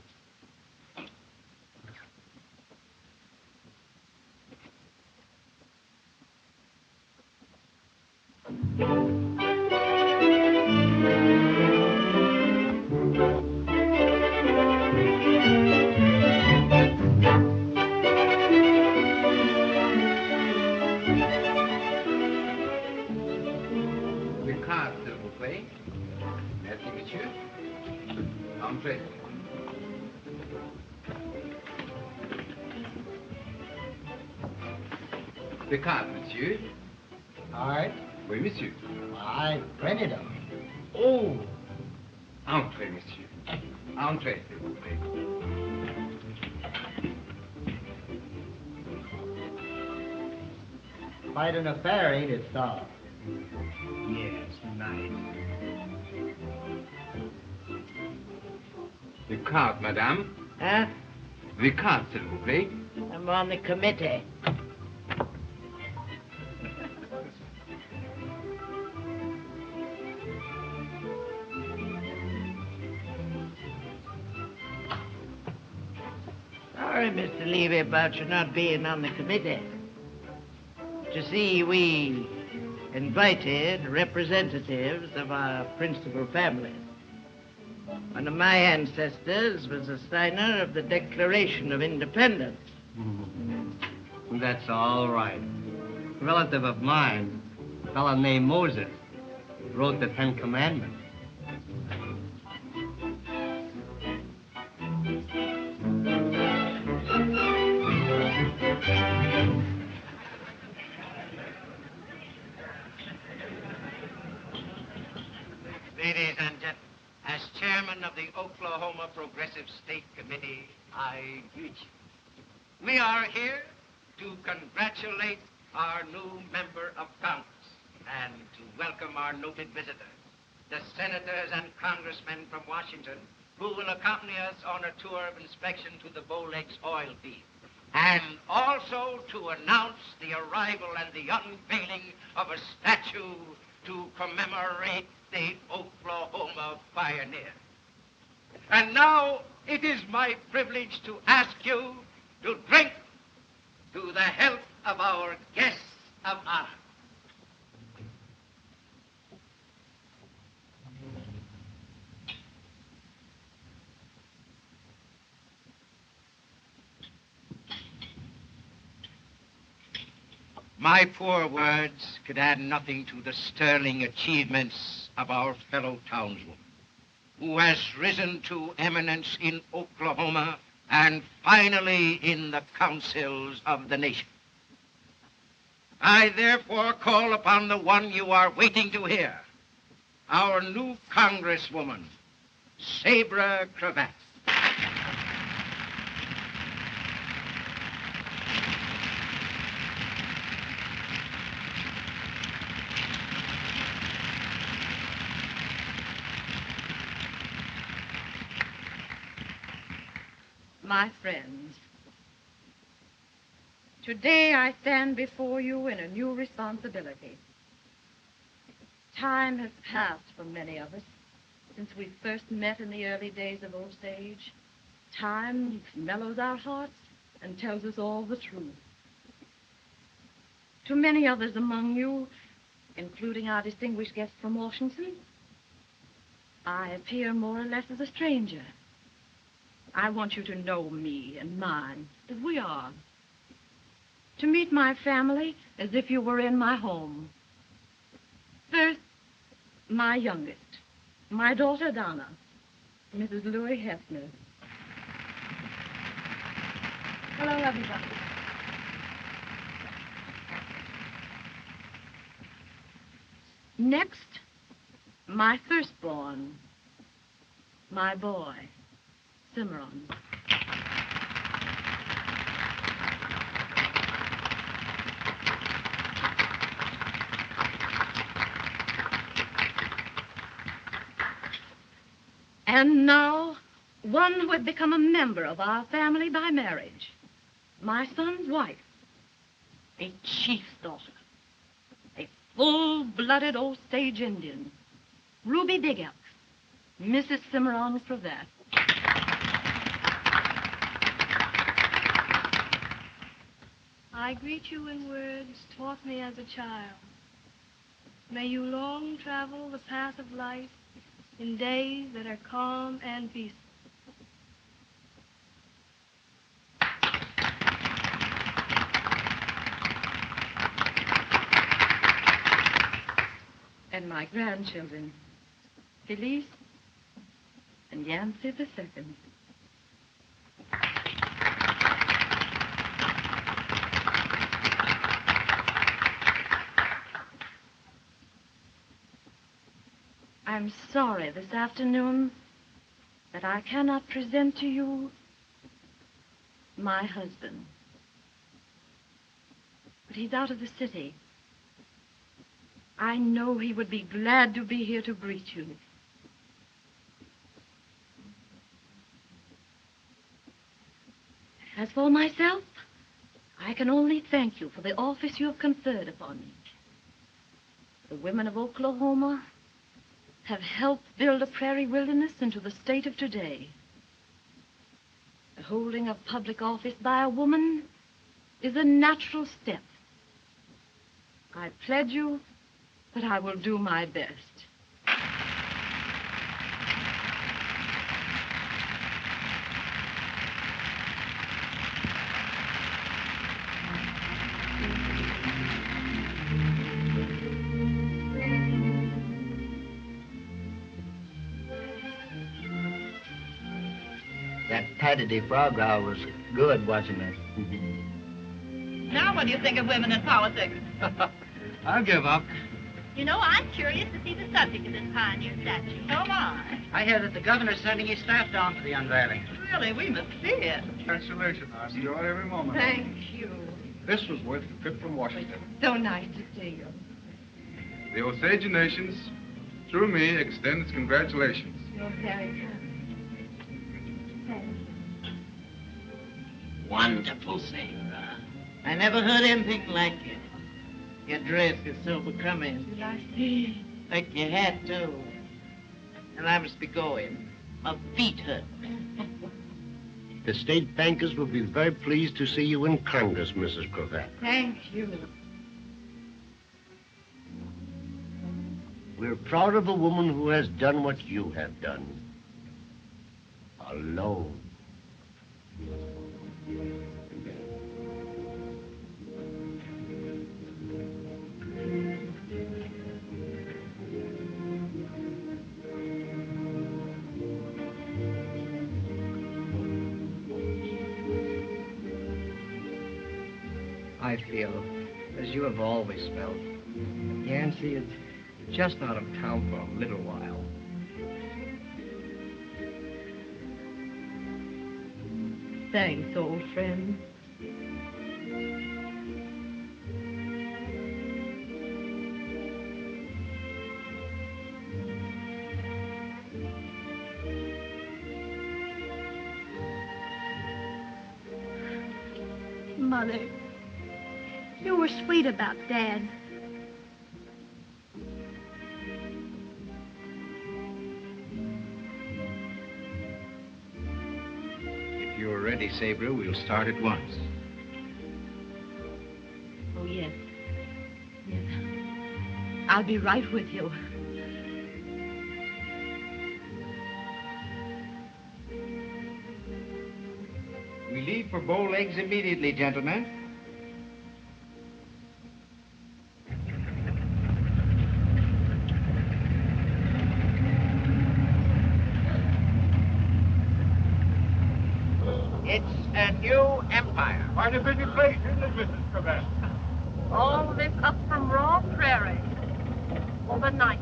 The card, s'il vous plaît. Merci, monsieur. Entrez. The card, monsieur. All right. Oui, monsieur. I printed them. Oh! Entrez, monsieur. Entrez, s'il vous plaît. Quite an affair, ain't it, sir? Yes, nice. The card, madame. Huh? The card, s'il vous plaît. I'm on the committee. Sorry, Mr. Levy, about you not being on the committee. You see, we invited representatives of our principal family. One of my ancestors was a signer of the Declaration of Independence. That's all right. A relative of mine, a fellow named Moses, wrote the Ten Commandments. Ladies and gentlemen, as chairman of the Oklahoma Progressive State Committee, I greet you. We are here to congratulate our new member of Congress and to welcome our noted visitors, the senators and congressmen from Washington who will accompany us on a tour of inspection to the Bowlegs oil field, and also to announce the arrival and the unveiling of a statue to commemorate the Oklahoma pioneer. And now it is my privilege to ask you to drink to the health of our guests of honor. My poor words could add nothing to the sterling achievements of our fellow townswoman, who has risen to eminence in Oklahoma and finally in the councils of the nation. I therefore call upon the one you are waiting to hear, our new Congresswoman, Sabra Cravat. My friends, today I stand before you in a new responsibility. Time has passed for many of us since we first met in the early days of Osage. Time mellows our hearts and tells us all the truth. To many others among you, including our distinguished guest from Washington, I appear more or less as a stranger. I want you to know me and mine as we are. To meet my family as if you were in my home. First, my youngest, my daughter Donna, Mrs. Louis Hefner. Hello, everybody. Next, my firstborn, my boy, Cimarron. And now, one who had become a member of our family by marriage, my son's wife, a chief's daughter, a full-blooded Osage Indian, Ruby Big Elk, Mrs. Cimarron Cravat. I greet you in words taught me as a child. May you long travel the path of life in days that are calm and peaceful. And my grandchildren, Felice and Yancey the Second. I'm sorry this afternoon that I cannot present to you my husband. But he's out of the city. I know he would be glad to be here to greet you. As for myself, I can only thank you for the office you have conferred upon me. The women of Oklahoma have helped build a prairie wilderness into the state of today. The holding of public office by a woman is a natural step. I pledge you that I will do my best. That Patty Frog Hour was good, wasn't it? Now what do you think of women in politics? I'll give up. You know, I'm curious to see the subject of this pioneer statue. So am I. I hear that the governor's sending his staff down for the unveiling. Really, we must see it. Congratulations. I enjoyed every moment. Thank you. This was worth the trip from Washington. So nice to see you. The Osage Nations, through me, extends congratulations. You're very kind. Thank you. Wonderful, Sarah. I never heard anything like it. Your dress is so becoming. You like me? Like your hat, too. And I must be going. My feet hurt. The state bankers will be very pleased to see you in Congress, Mrs. Cravat. Thank you. We're proud of a woman who has done what you have done. Alone. I feel as you have always felt. Yancey is just out of town for a little while. Thanks, old friend. Mother, you were sweet about Dad. If you're ready, Sabre, we'll start at once. Oh, yes. Yes. I'll be right with you. We leave for Bow Legs immediately, gentlemen. It's a new empire. Quite a busy place, isn't it, Mrs. Cravat? All this up from raw prairie. Overnight.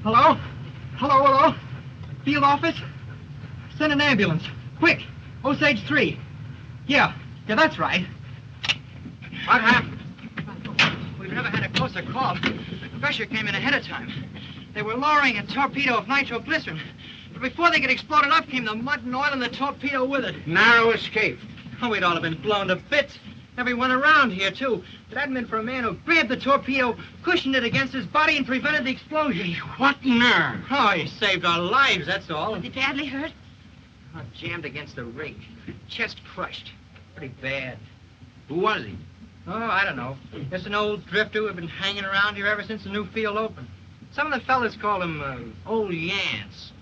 Hello? Hello? Field office? Send an ambulance. Quick! Osage 3. Yeah, that's right. What happened? We've never had a closer call. The pressure came in ahead of time. They were lowering a torpedo of nitroglycerin. But before they could explode it up came the mud and oil and the torpedo with it. Narrow escape. Oh, we'd all have been blown to bits. Everyone around here, too. If it hadn't been for a man who grabbed the torpedo, cushioned it against his body, and prevented the explosion. What nerve? Oh, he saved our lives, that's all. Was he badly hurt? Oh, jammed against the rig. Chest crushed. Pretty bad. Who was he? Oh, I don't know. Just an old drifter who'd been hanging around here ever since the new field opened. Some of the fellas call him, Old Yance.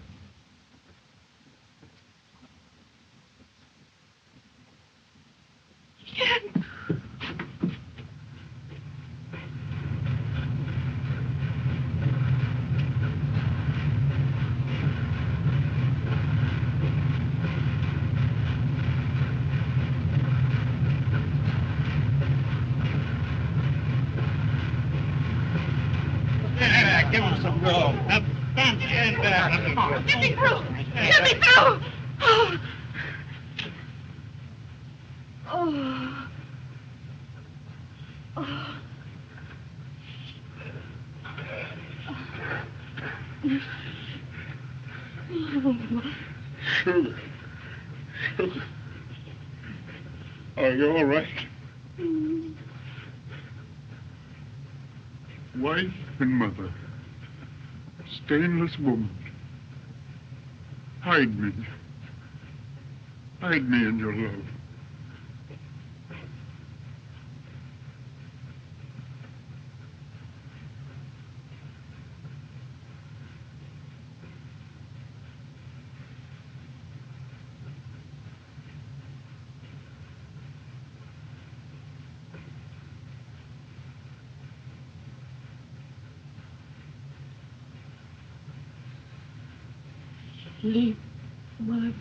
Give him some room. Now, stand back. Get me through! Get me through! Oh. Oh. Oh. Sugar. Sugar. Are you all right? Wife and mother. Stainless woman. Hide me. Hide me in your love. Sleep, my